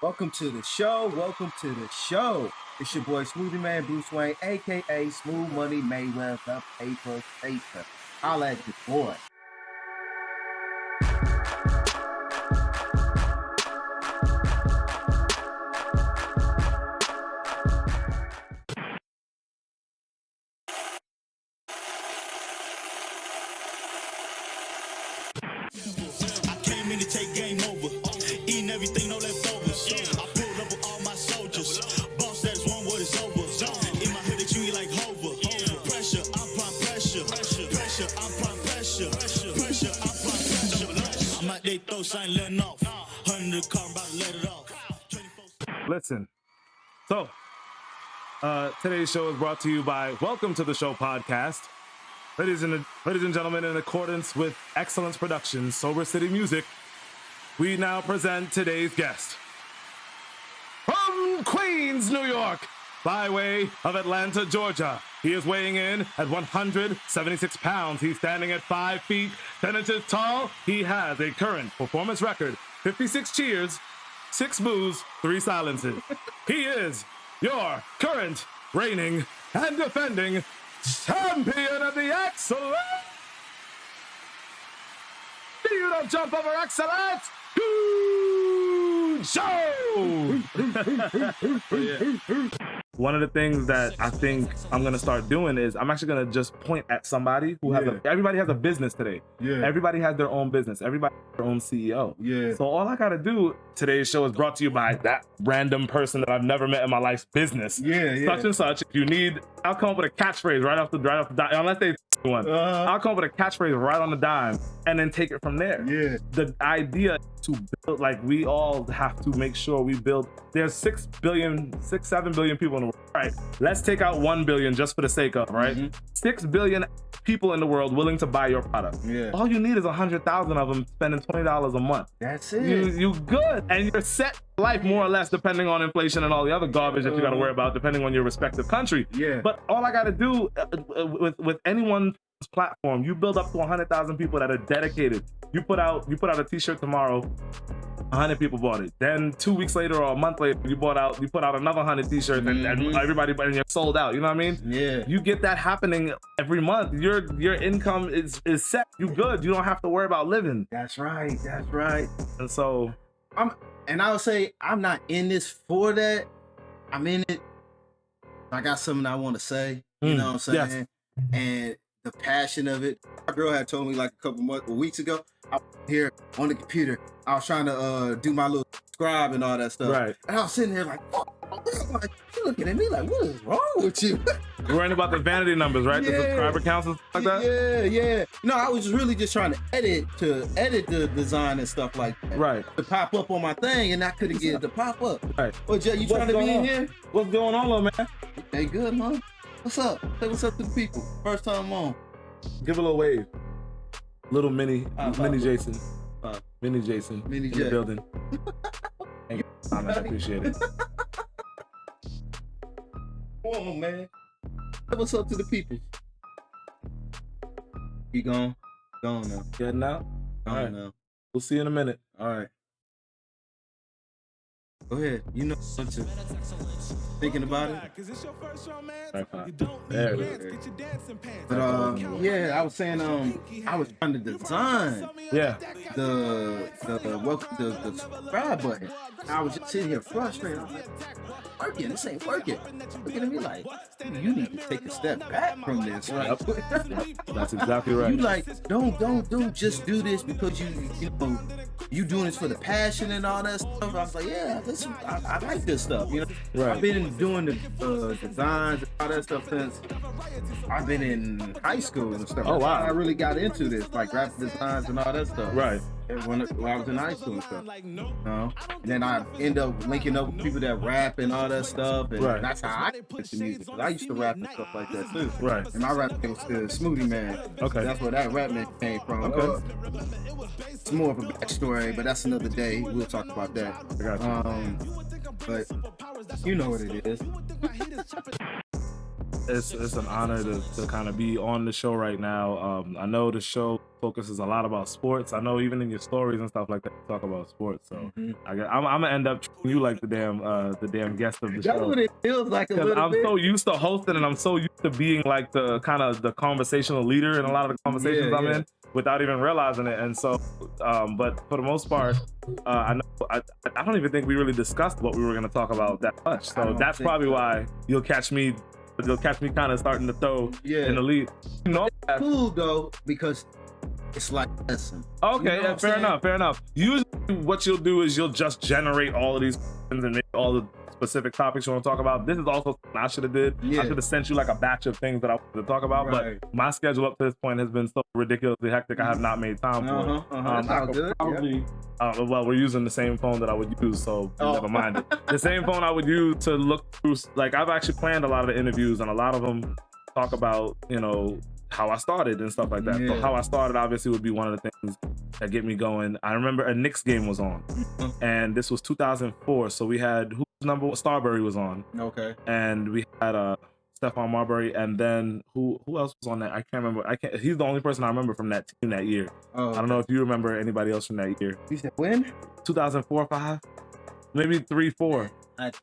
Welcome to the show. Welcome to the show. It's your boy Smuvie Man Bruce Wayne, aka Smooth Money Mayweather Paper Paper. Holla at your boy. Take game over, eating everything, no leftovers. I pulled up with all my soldiers. Boss, that's one word is over. In my hood, they treat me like Hover. Pressure, I apply pressure. Pressure, I apply pressure. Pressure, I apply pressure. I'm out there, throw sign letting off. 100 car, I'm about to let it off. Listen, so today's show is brought to you by Welcome to the Show podcast. Ladies and gentlemen, in accordance with Excellence Productions, Sober City Music, we now present today's guest. From Queens, New York, by way of Atlanta, Georgia. He is weighing in at 176 pounds. He's standing at 5 feet, 10 inches tall. He has a current performance record, 56 cheers, 6 boos, 3 silences. He is your current, reigning, and defending champion of the Excellence. You don't jump over Excellence. Cudjoe! One of the things that I think I'm gonna start doing is I'm actually gonna just point at somebody who has everybody has a business today. Yeah. Everybody has their own business. Everybody has their own CEO. Yeah. So all I gotta do, today's show is brought to you by that random person that I've never met in my life's business. Yeah. Such and such. If you need, I'll come up with a catchphrase right off the dime, unless they one. I'll come up with a catchphrase right on the dime and then take it from there. Yeah. The idea to build, like, we all have to make sure we build. There's 7 billion people in the world. All right, let's take out 1 billion just for the sake of, right? 6 billion people in the world willing to buy your product. Yeah. All you need is 100,000 of them spending $20 a month. That's it. You good, and you're set for life more or less, depending on inflation and all the other garbage that you got to worry about, depending on your respective country. Yeah. But all I got to do with anyone's platform, you build up to 100,000 people that are dedicated. You put out a T-shirt tomorrow. 100 people bought it. Then 2 weeks later or a month later, you put out another 100 T-shirts, and everybody, and you're sold out. You know what I mean? Yeah. You get that happening every month. Your income is set. You good. You don't have to worry about living. That's right. And so I would say I'm not in this for that. I'm in it. I got something I want to say. You know what I'm saying? Yes. And the passion of it. My girl had told me like a couple weeks ago. I was here on the computer. I was trying to do my little subscribe and all that stuff. Right. And I was sitting there like, you looking at me like, what is wrong with you? You're worrying about the vanity numbers, right? Yeah. The subscriber counts and stuff like that? Yeah. No, I was really just trying to edit the design and stuff like that. Right. To pop up on my thing, and I couldn't get it to pop up. Right. Well, Jay, you trying to be in here? What's going on, little man? Hey, good, man. What's up? Say what's up to the people. First time on. Give a little wave. Little mini Jason. Mini Jason. Mini in the building. Thank you. I appreciate it. Come on, man. Say what's up to the people. You gone? Gone now. Getting out? All right. Now. We'll see you in a minute. All right. Go ahead. You know what to. Thinking about it? There it is. But I was saying I was trying to design the subscribe button. I was just sitting here frustrated. I was like, this ain't working. Looking at me like, you need to take a step back from this, right? That's exactly right. You like, don't just do this because you doing this for the passion and all that stuff. I was like, I like this stuff, you know. Right. I've been doing the designs and all that stuff since I've been in high school and stuff. Oh wow! I really got into this, like graphic designs and all that stuff. Right. When I was in high school and stuff. And then I end up linking up with people that rap and all that stuff, and that's how I get into music. I used to rap and stuff like that too. Right. And my rap name was Smuvie Man. Okay. That's where that rap name came from. Okay. It's more of a backstory, but that's another day. We'll talk about that. I got you. But you know what it is. It's an honor to kind of be on the show right now. I know the show focuses a lot about sports. I know even in your stories and stuff like that, you talk about sports. So I'm gonna end up treating you like the damn guest of the show. That's what it feels like a little I'm bit. so used to hosting, and I'm so used to being like the kind of the conversational leader in a lot of the conversations I'm in without even realizing it. And so, but for the most part, I don't even think we really discussed what we were gonna talk about that much. So that's probably why you'll catch me kind of starting to throw in the lead. You know, cool though, because it's like lesson. Okay, you know fair enough. Usually what you'll do is you'll just generate all of these questions and make all the specific topics you want to talk about. This is also something I should have did. I should have sent you like a batch of things that I wanted to talk about, but my schedule up to this point has been so ridiculously hectic I have not made time for it. I could probably, well, we're using the same phone that I would use, so never mind it. The same phone I would use to look through, like I've actually planned a lot of the interviews and a lot of them talk about, you know, how I started and stuff like that. So how I started obviously would be one of the things that get me going. I remember a Knicks game was on, and this was 2004. So we had Starbury was on. Okay. And we had Stephon Marbury, and then who else was on that? I can't remember. He's the only person I remember from that team that year. I don't know if you remember anybody else from that year. You said when? 2004, 5, maybe 3, 4.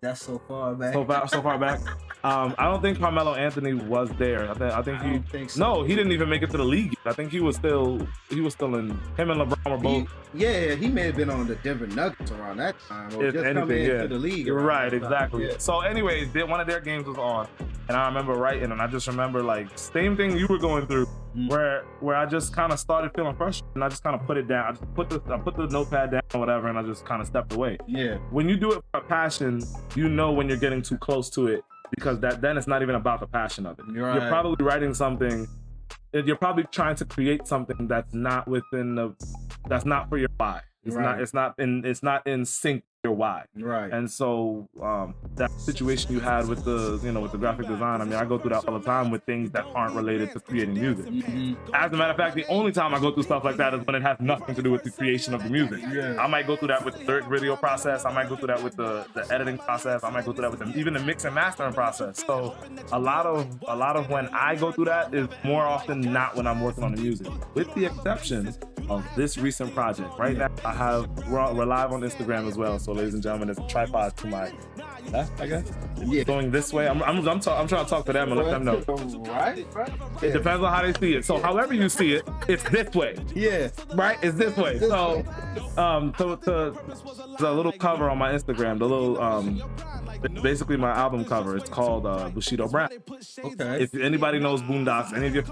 That's so far back. So far back. I don't think Carmelo Anthony was there. I think so. No, he didn't even make it to the league. I think he was still in. Him and LeBron were both. He may have been on the Denver Nuggets around that time, or just coming into the league. You're right, exactly. So, anyways, one of their games was on, and I remember writing, and I just remember like same thing you were going through, where I just kind of started feeling frustrated, and I just kind of put it down. I just put the notepad down or whatever, and I just kind of stepped away. Yeah. When you do it for a passion, you know when you're getting too close to it, because then it's not even about the passion of it. You're probably writing something, you're probably trying to create something that's not that's not for your why. It's not in sync with your why. Right. And so that situation you had with the graphic design, I mean, I go through that all the time with things that aren't related to creating music. As a matter of fact, the only time I go through stuff like that is when it has nothing to do with the creation of the music. I might go through that with the lyric video process. I might go through that with the editing process. I might go through that with even the mix and mastering process. So a lot of when I go through that is more often not when I'm working on the music, with the exception of this recent project. Right now, we're live on Instagram as well. So, ladies and gentlemen, there's a tripod to my left, I guess. Going this way. I'm trying to talk to them and let them know. Right. It depends on how they see it. So, however you see it, it's this way. Yeah. Right. It's this way. So, the little cover on my Instagram, the little basically my album cover. It's called Bushido Brown. Okay. If anybody knows Boondocks, any of your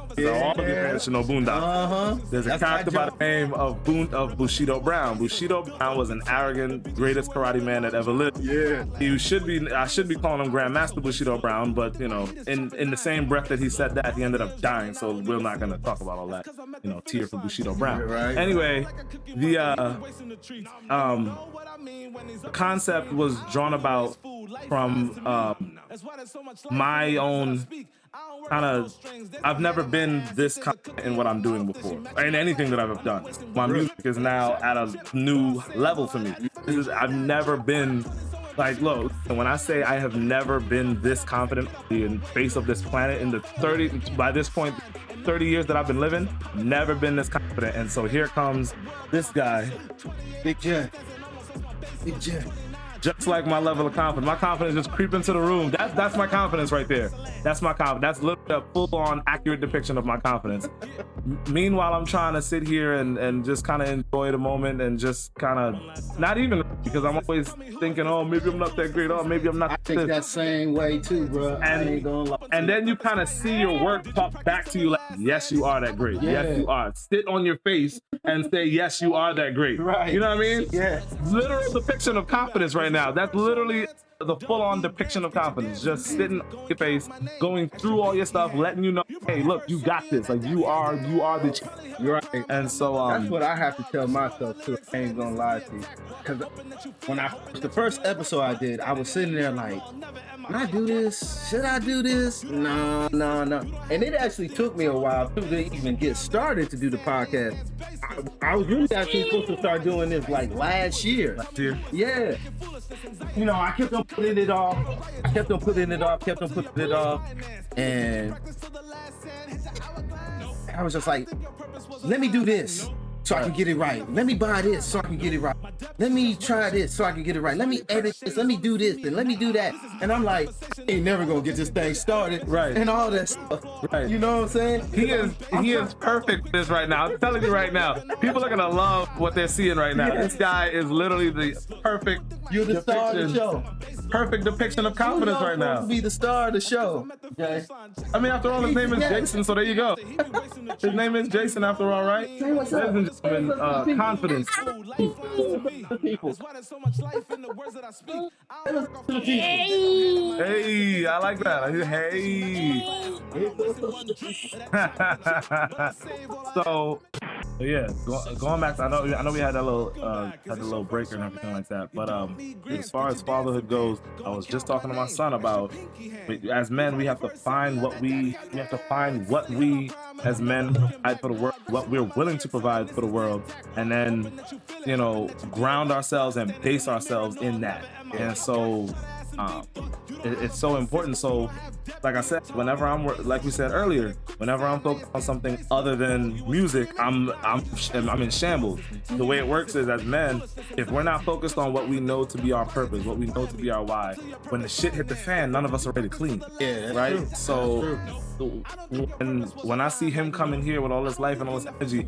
all of your fans should know Boondocks. There's a character by the name of Bushido Brown. Bushido Brown was an arrogant, greatest karate man that ever lived. Yeah. I should be calling him Grandmaster Bushido Brown, but you know, in the same breath that he said that, he ended up dying. So we're not gonna talk about all that. You know, tear for Bushido Brown. Right. Anyway, the concept was drawn about from my own kind of. I've never been this confident in what I'm doing before, in anything that I've ever done. My music is now at a new level for me. I've never been like, look, when I say I have never been this confident in the face of this planet in the 30 years that I've been living, never been this confident. And so here comes this guy, Big J. Just like my level of confidence. My confidence just creep into the room. That's my confidence right there. That's my confidence. That's literally a full-on accurate depiction of my confidence. Meanwhile, I'm trying to sit here and just kind of enjoy the moment and just kind of, not even, because I'm always thinking, oh, maybe I'm not that great. Oh, maybe I'm not. I think that same way too, bro. And then you kind of see your work talk back to you like, yes, you are that great. Yeah. Yes, you are. Sit on your face and say, yes, you are that great. Right. You know what I mean? Yeah. Literal depiction of confidence right now. That's literally the full-on depiction of confidence. Just sitting on your face, going through all your stuff, letting you know hey, look, you got this. Like you are the champ. You're right. And so that's what I have to tell myself too. I ain't gonna lie to you. Because when the first episode I did, I was sitting there like, can I do this? Should I do this? No. And it actually took me a while to even get started to do the podcast. I was really actually supposed to start doing this like last year. Yeah. You know, I kept on putting it off. And I was just like, let me do this so I can get it right. Let me buy this so I can get it right. Let me try this so I can get it right. Let me edit this. Let me do this and let me do that. And I'm like, I ain't never gonna get this thing started. Right. And all that stuff. Right. You know what I'm saying? He is perfect for this right now. I'm telling you right now. People are gonna love what they're seeing right now. This guy is literally the perfect You're the star of the show. Perfect depiction of confidence right now. To be the star of the show. Okay. I mean, after all, his name is Jason, so there you go. His name is Jason after all, right? Hey, what's up? Ladies and gentlemen, confidence. Hey, I like that. Hey. So yeah, going back. I know we had that little breaker and everything like that. But as far as fatherhood goes, I was just talking to my son about, as men, we have to find what we as men provide for the world, what we're willing to provide for the world, and then ground ourselves and base ourselves in that. And so it's so important. So like I said, whenever like we said earlier, whenever I'm focused on something other than music, I'm in shambles. The way it works is, as men, if we're not focused on what we know to be our purpose, what we know to be our why, when the shit hit the fan, none of us are ready to clean. Yeah, that's right. True. So when I see him coming here with all this life and all this energy,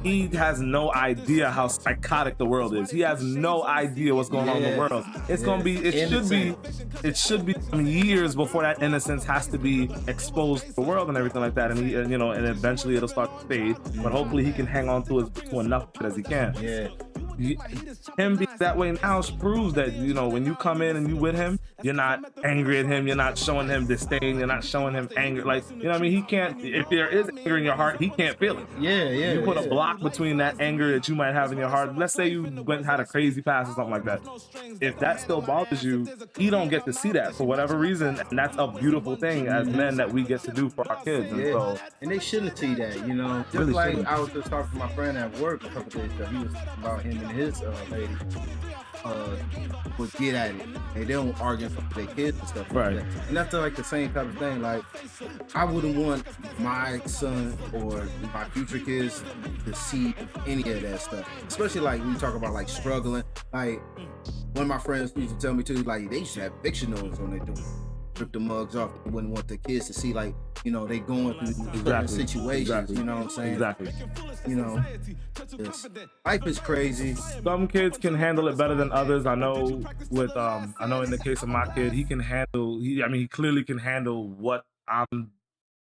he has no idea how psychotic the world is. He has no idea what's going on in the world. It's gonna be. It should be years before that innocence has to be exposed to the world and everything like that. And and eventually it'll start to fade. But hopefully he can hang on to enough of it as he can. Yeah. Him being that way now proves that when you come in and you with him, you're not angry at him, you're not showing him disdain, you're not showing him anger. Like what I mean, he can't. If there is anger in your heart, he can't feel it. Yeah. You put a block between that anger that you might have in your heart. Let's say you went and had a crazy past or something like that. If that still bothers you, he don't get to see that for whatever reason, and that's a beautiful thing as men that we get to do for our kids. And so, and they shouldn't see that, Just really like shouldn't. I was just talking to my friend at work a couple days ago. He was talking about him and his lady would get at it, and they don't argue for their kids and stuff like that. And that's like the same type of thing. Like, I wouldn't want my son or my future kids to see any of that stuff, especially like when you talk about like struggling. Like, one of my friends used to tell me too, like, they used to have fiction notes on their door, rip the mugs off. They wouldn't want the kids to see, like, they going through certain situations. You know what I'm saying? Exactly. Life is crazy. Some kids can handle it better than others. I know with I know in the case of my kid, he clearly can handle what I'm,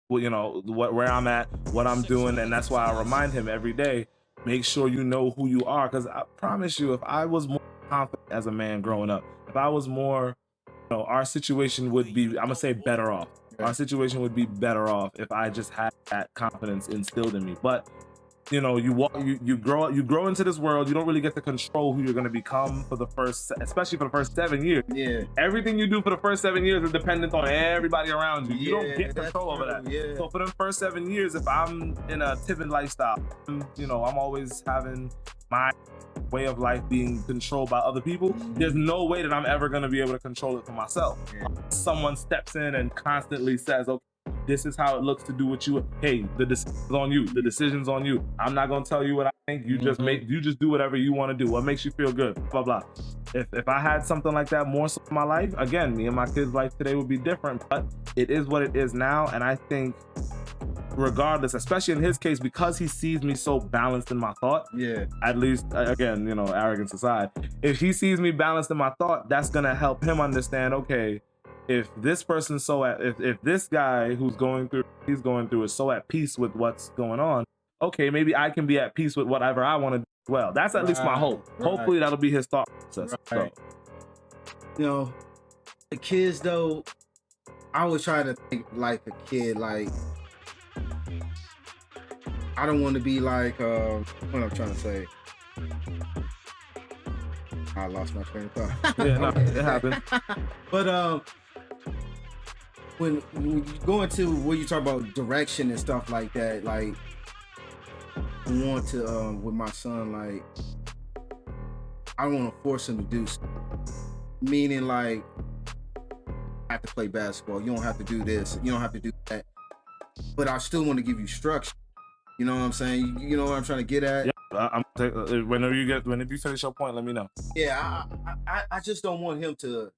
where I'm at, what I'm doing, and that's why I remind him every day, make sure you know who you are, because I promise you, if I was more confident as a man growing up, if I was more, our situation would be, I'm gonna say, better off. Our situation would be better off if I just had that confidence instilled in me. But you grow into this world. You don't really get to control who you're going to become especially for the first 7 years. Yeah. Everything you do for the first 7 years is dependent on everybody around you. You don't get control over that. Yeah. So for the first 7 years, if I'm in a timid lifestyle, I'm always having my way of life being controlled by other people, there's no way that I'm ever going to be able to control it for myself. Someone steps in and constantly says, okay, this is how it looks to do what you, hey, the decision's on you. The decision's on you. I'm not going to tell you what I think. You just do whatever you want to do. What makes you feel good, blah, blah. If I had something like that more so in my life, again, me and my kids' life today would be different, but it is what it is now. And I think regardless, especially in his case, because he sees me so balanced in my thought, at least, again, arrogance aside, if he sees me balanced in my thought, that's going to help him understand, okay, if this person's if this guy he's going through is so at peace with what's going on, okay, maybe I can be at peace with whatever I want to do as well. That's at least my hope. Hopefully that'll be his thought process. So. The kids though, I always try to think like a kid, like I don't want to be like what I'm trying to say. I lost my train of thought. Yeah, no, it happened. But when you go into where you talk about direction and stuff like that, like I want to with my son, like I don't want to force him to do something. Meaning like I have to play basketball. You don't have to do this. You don't have to do that. But I still want to give you structure. You know what I'm saying? You know what I'm trying to get at? Yeah, whenever you finish your point, let me know. Yeah, I just don't want him to.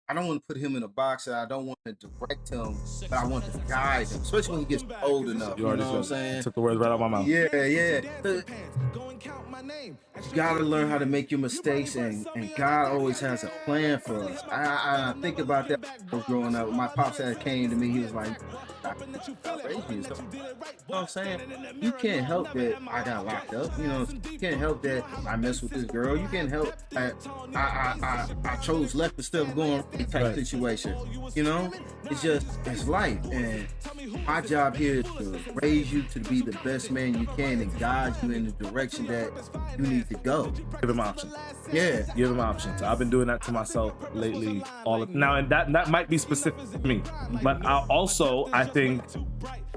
I don't want to put him in a box, and I don't want to direct him, but I want to guide him, especially when he gets old enough. You know what I'm saying? Took the words right out of my mouth. Yeah. You gotta learn how to make your mistakes, and God always has a plan for us. I think about that when I was growing up. My pops had came to me, he was like, you know what I'm saying? You can't help that I got locked up. You know, you can't help that I messed with this girl. You can't help that I chose left instead of going right type situation. You know, it's life, and my job here is to raise you to be the best man you can and guide you in the direction that you need to go. Give him options. Yeah, give him options. I've been doing that to myself lately. Now, and that might be specific to me, but I think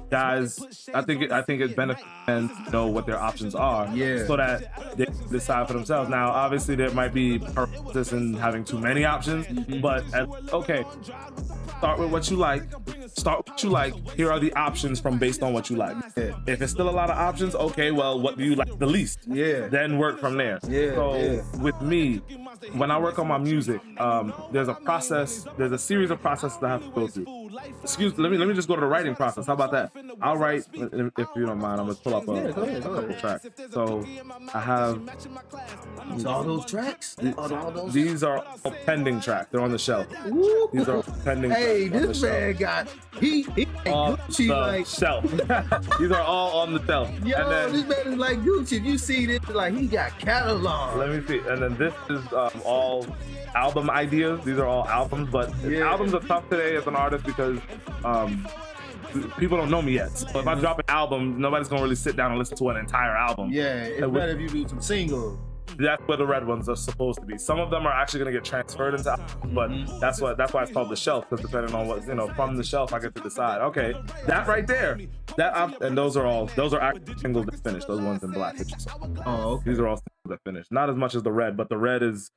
guys, I think it's benefits and know what their options are, so that they decide for themselves. Now, obviously, there might be purpose in having too many options, but okay, start with what you like. Here are the options from based on what you like. Yeah. If it's still a lot of options, okay, well, what do you like the least? Yeah. Then work from there. Yeah. So with me, when I work on my music, there's a series of processes I have to go through. Let me just go to the writing process. How about that? I'll write, if you don't mind, I'm gonna pull up a couple tracks. So I have all those tracks. These are all pending tracks. They're on the shelf. Woo. These are pending. Hey, tracks this man got he on Gucci the like shelf. These are all on the shelf. Yo, and then, this man is like Gucci. If you see this, like he got catalog. Let me see. And then this is all album ideas. These are all albums, but albums are tough today as an artist because people don't know me yet. So if I drop an album, nobody's gonna really sit down and listen to an entire album. Yeah, it's better if you do some singles. That's where the red ones are supposed to be. Some of them are actually gonna get transferred into albums, but that's why it's called the shelf, because depending on what, from the shelf I get to decide. Okay, that right there, and those are actually singles that finished. Those ones in black. Oh, okay. These are all singles that finished. Not as much as the red, but the red is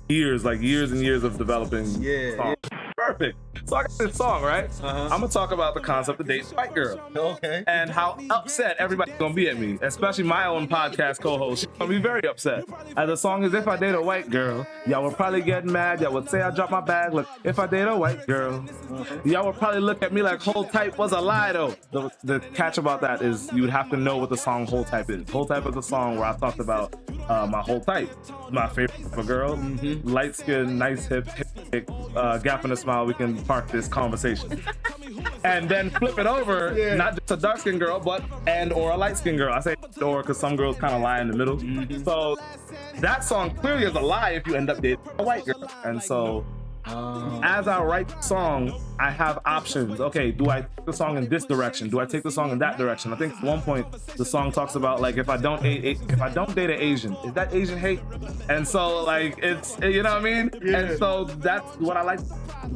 years and years of developing songs. Perfect. So I got this song, right? I'm gonna talk about the concept of dating a white girl. Okay. And how upset everybody's gonna be at me, especially my own podcast co-host. She's gonna be very upset. And the song is, if I date a white girl, y'all will probably get mad. Y'all would say I dropped my bag. Look, if I date a white girl, y'all would probably look at me like Hold Type was a lie though. The catch about that is you would have to know what the song Hold Type is. Hold Type is a song where I talked about my whole type. My favorite type of girl, light skin, nice hip, gap in a smile. We can park this conversation. And then flip it over, not just a dark skinned girl, but or a light skinned girl. I say or because some girls kind of lie in the middle. So that song clearly is a lie if you end up dating a white girl. And so as I write the song, I have options. Okay, do I take the song in this direction? Do I take the song in that direction? I think at one point the song talks about like if I don't date an Asian, is that Asian hate? And so like it's, you know what I mean? Yeah. And so that's what I like.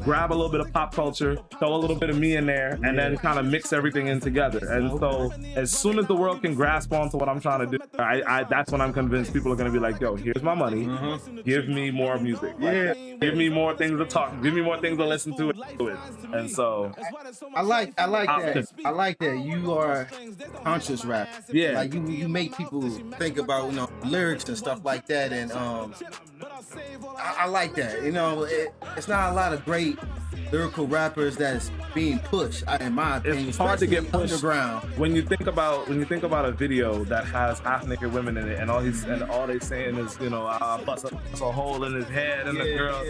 Grab a little bit of pop culture, throw a little bit of me in there, and then kind of mix everything in together. And so as soon as the world can grasp onto what I'm trying to do, that's when I'm convinced people are gonna be like, yo, here's my money. Give me more music. Like, give me more things to talk. Give me more things to listen to. And so I like that. I like that. You are conscious rap. Yeah. Like you make people think about lyrics and stuff like that. And I like that. It's not a lot of great lyrical rappers that's being pushed. In my opinion, it's hard to get pushed underground. When you think about a video that has half naked women in it, and all they saying is, I bust a hole in his head, and the girl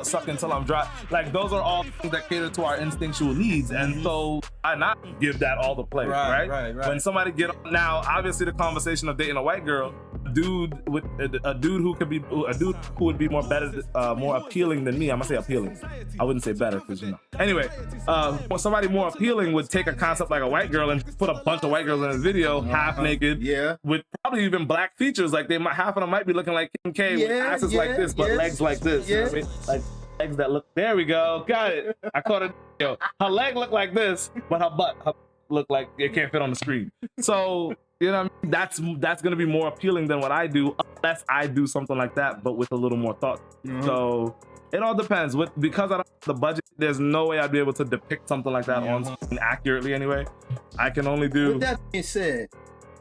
suck until I'm dry. Like those are all things that cater to our instinctual needs, and so I not give that all the play, right? When somebody now, obviously the conversation of dating a white girl, dude with a dude who would be more appealing than me. I'm gonna say appealing. I wouldn't say better because Anyway, somebody more appealing would take a concept like a white girl and put a bunch of white girls in a video, half naked, with probably even black features. Like half of them might be looking like Kim K with asses like this, but legs like this. You know what I mean? Like legs that look. There we go. Got it. I caught it. Her leg looked like this, but her butt looked like it can't fit on the screen. So. You know what I mean? That's gonna be more appealing than what I do, unless I do something like that, but with a little more thought. So it all depends. Because I don't have the budget, there's no way I'd be able to depict something like that on screen accurately anyway. I can only do. With that being said,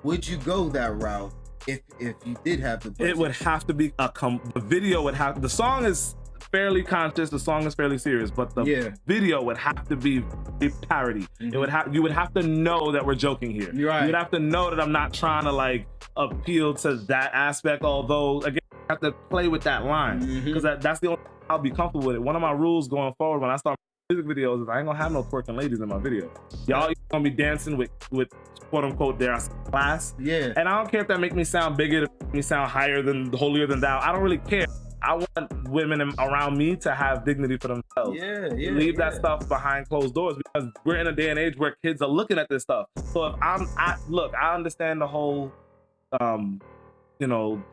would you go that route if you did have the budget? It would have to be the video would have. The song is fairly conscious, the song is fairly serious, but the video would have to be a parody. It would you would have to know that we're joking here. You'd have to know that I'm not trying to like appeal to that aspect, although again I have to play with that line because that's the only I'll be comfortable with it. One of my rules going forward when I start music videos is I ain't gonna have no twerking ladies in my video. Y'all gonna be dancing with quote unquote their class. And I don't care if that make me sound bigger, make me sound higher than holier than thou. I don't really care. I want women around me to have dignity for themselves. Leave that stuff behind closed doors because we're in a day and age where kids are looking at this stuff. So if I understand the whole,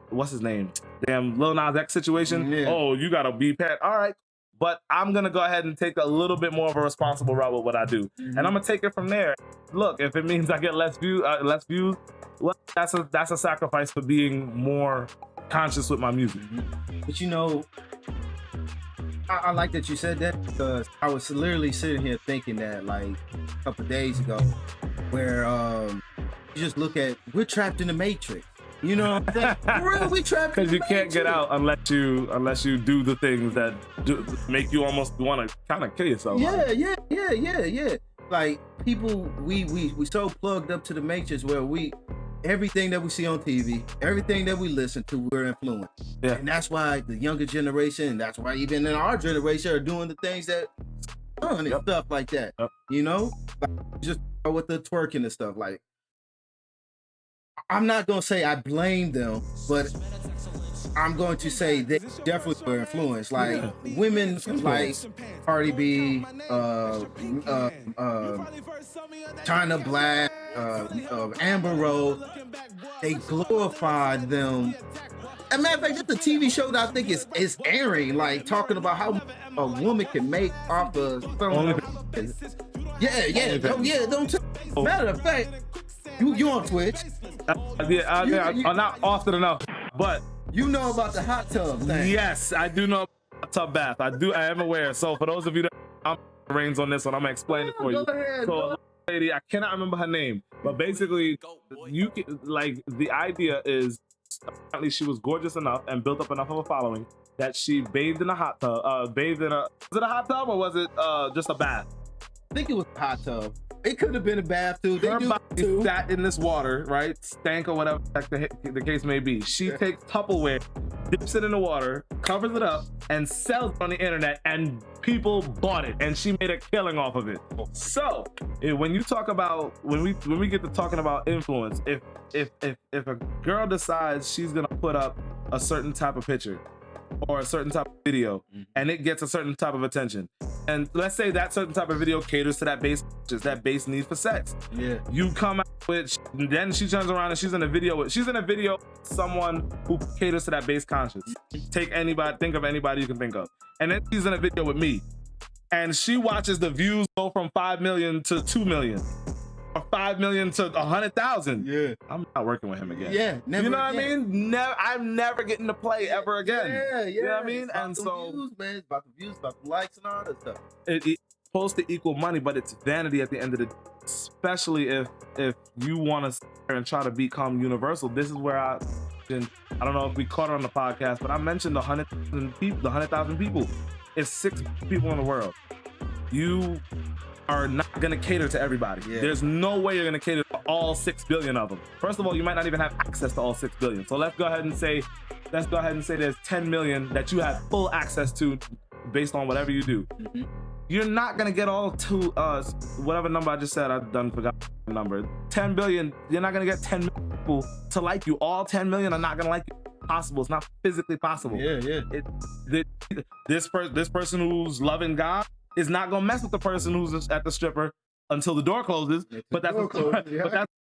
what's his name? Damn Lil Nas X situation. Oh, you gotta be pet. All right. But I'm gonna go ahead and take a little bit more of a responsible route with what I do. And I'm gonna take it from there. Look, if it means I get less views, well, that's a sacrifice for being more conscious with my music. But I like that you said that because I was literally sitting here thinking that like a couple of days ago where you just look at we're trapped in the Matrix. You know what I'm saying? For real, we trapped because you can't get out unless you do the things that make you almost want to kind of kill yourself. Yeah. Like people, we so plugged up to the Matrix where everything that we see on TV, everything that we listen to, we're influenced. And that's why the younger generation, that's why even in our generation are doing the things that fun and stuff like that. Like just with the twerking and stuff. Like I'm not gonna say I blame them, but I'm going to say they definitely were influenced. Like women like Cardi B, China Black, Amber Rose, they glorified them. As a matter of fact, just the TV show that I think is airing, like talking about how a woman can make off of something. Don't tell. Matter of fact, you on Twitch? I'm not often enough, but you know about the hot tub thing. Yes, I do know about the tub bath. I am aware. So for those of you that I'm reins on this one, I'm gonna explain it for you. So lady, I cannot remember her name, but basically you can, like, the idea is apparently she was gorgeous enough and built up enough of a following that she bathed in a hot tub. Was it a hot tub or was it just a bath? I think it was a hot tub. It could have been a bath too. Her body sat in this water, right? Stank or whatever the case may be. She takes Tupperware, dips it in the water, covers it up, and sells it on the internet, and people bought it, and she made a killing off of it. So when you talk about when we get to talking about influence, if a girl decides she's gonna put up a certain type of picture or a certain type of video and it gets a certain type of attention, and let's say that certain type of video caters to that base need for sex, you come out with, then she turns around and she's in a video with someone who caters to that base conscious. Think of anybody you can think of, and then she's in a video with me and she watches the views go from 5 million to 2 million or 5 million to 100,000. I'm not working with him again. Never. You know what I mean? I'm never getting to play ever again. You know what I mean? It's and so views, man. It's about the views, about the likes and all that stuff. It's supposed to equal money, but it's vanity at the end of the day. Especially if you want to sit there and try to become universal. This is where I don't know if we caught it on the podcast, but I mentioned the 100,000 people. It's 6 people in the world. You are not gonna cater to everybody. There's no way you're gonna cater to all 6 billion of them. First of all, you might not even have access to all 6 billion. So let's go ahead and say there's 10 million that you have full access to based on whatever you do. You're not gonna get all whatever number I just said. I've done forgot the number. 10 billion. You're not gonna get 10 million people to like you. All 10 million are not gonna like you. Possible. It's not physically possible. Yeah. This person who's loving God is not gonna mess with the person who's at the stripper until the door closes. But that's a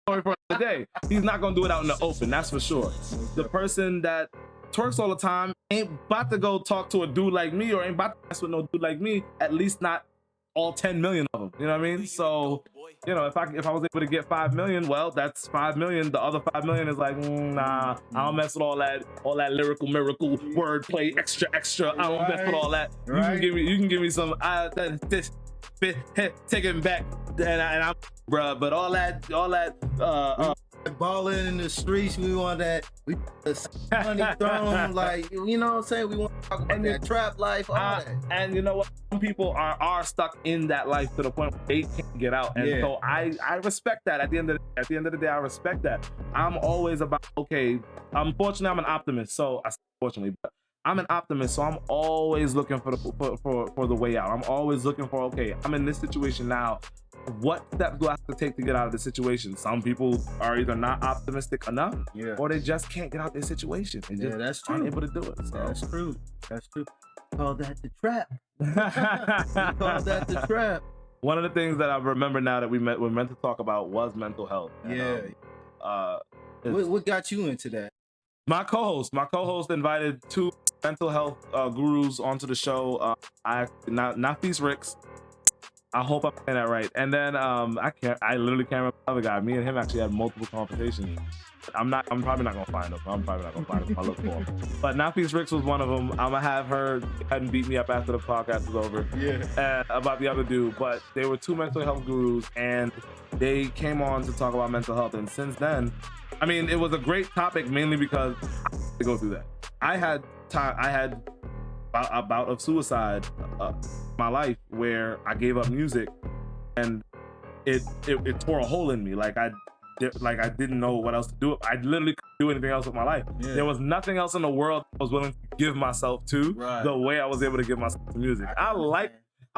story for the day. He's not gonna do it out in the open. That's for sure. The person that twerks all the time ain't about to go talk to a dude like me, or ain't about to mess with no dude like me. At least not all 10 million of them. You know what I mean? So, you know, if I was able to get 5 million, well, that's 5 million. The other 5 million is like, nah, I don't mess with all that lyrical miracle wordplay, extra. I don't mess with all that. Right. You can give me some take it back, and I'm bruh. But all that balling in the streets, we want that. We money thrown, like, you know what I'm saying? We want to talk about that trap life, all that. And you know what? Some people are stuck in that life to the point where they can't get out. And so I respect that. At the end of the day, I respect that. I'm always about, okay, unfortunately, I'm an optimist. So I say fortunately, but I'm an optimist, so I'm always looking for the way out. I'm always looking for, okay, I'm in this situation now. What steps do I have to take to get out of the situation? Some people are either not optimistic enough, or they just can't get out of their situation. They just that's true. aren't able to do it. So. That's true. Call that the trap. Call that the trap. One of the things that I remember now that we're meant to talk about was mental health. And, what got you into that? My co-host invited 2 mental health gurus onto the show. Nafis Ricks. I hope I'm saying that right. And then I literally can't remember the other guy. Me and him actually had multiple conversations. I'm probably not gonna find him. I look for him. But Nafis Ricks was one of them. I'm gonna have her go ahead and beat me up after the podcast is over. About the other dude. But they were 2 mental health gurus, and they came on to talk about mental health. And since then, I mean, it was a great topic mainly because I had to go through that. I had a bout of suicide in my life where I gave up music, and it tore a hole in me. Like I didn't know what else to do. I literally couldn't do anything else with my life. There was nothing else in the world I was willing to give myself to the way I was able to give myself to music. I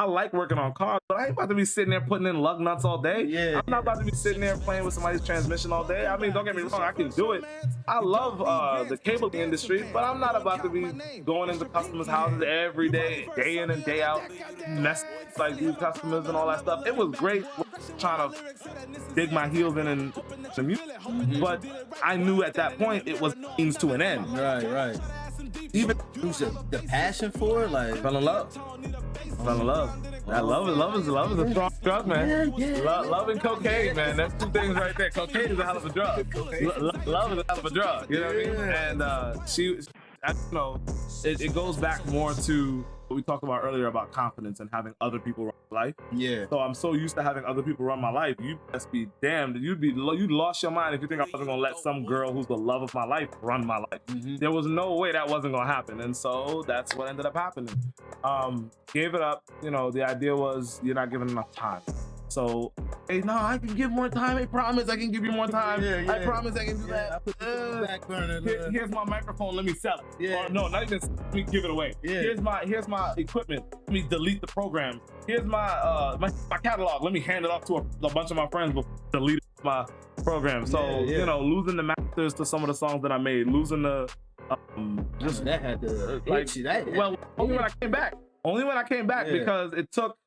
like working on cars, but I ain't about to be sitting there putting in lug nuts all day. I'm not about to be sitting there playing with somebody's transmission all day. I mean, don't get me wrong, I can do it. I love the cable industry, but I'm not about to be going into customers' houses every day, day in and day out, messing with like these customers and all that stuff. It was great trying to dig my heels in the music, but I knew at that point it was means to an end. Right. Even the passion for it, like fell in love. That love is a strong drug, man. Love and cocaine, man. That's 2 things right there. Cocaine is a hell of a drug. Love is a hell of a drug. You know what I mean? And I don't know, it goes back more to what we talked about earlier about confidence and having other people run your life. So I'm so used to having other people run my life. You best be damned. You'd lost your mind if you think I wasn't gonna let some girl who's the love of my life run my life. There was no way that wasn't gonna happen, and so that's what ended up happening. Gave it up. You know, the idea was you're not giving enough time. So, hey, no, I can give more time. I promise I can give you more time. I promise I can do that. I put the back burner. Here's my microphone. Let me sell it. Or, no, not even. Let me give it away. Here's my equipment. Let me delete the program. Here's my catalog. Let me hand it off to a bunch of my friends before I delete my program. So you know, losing the masters to some of the songs that I made, losing the just that had to only when I came back. Because it took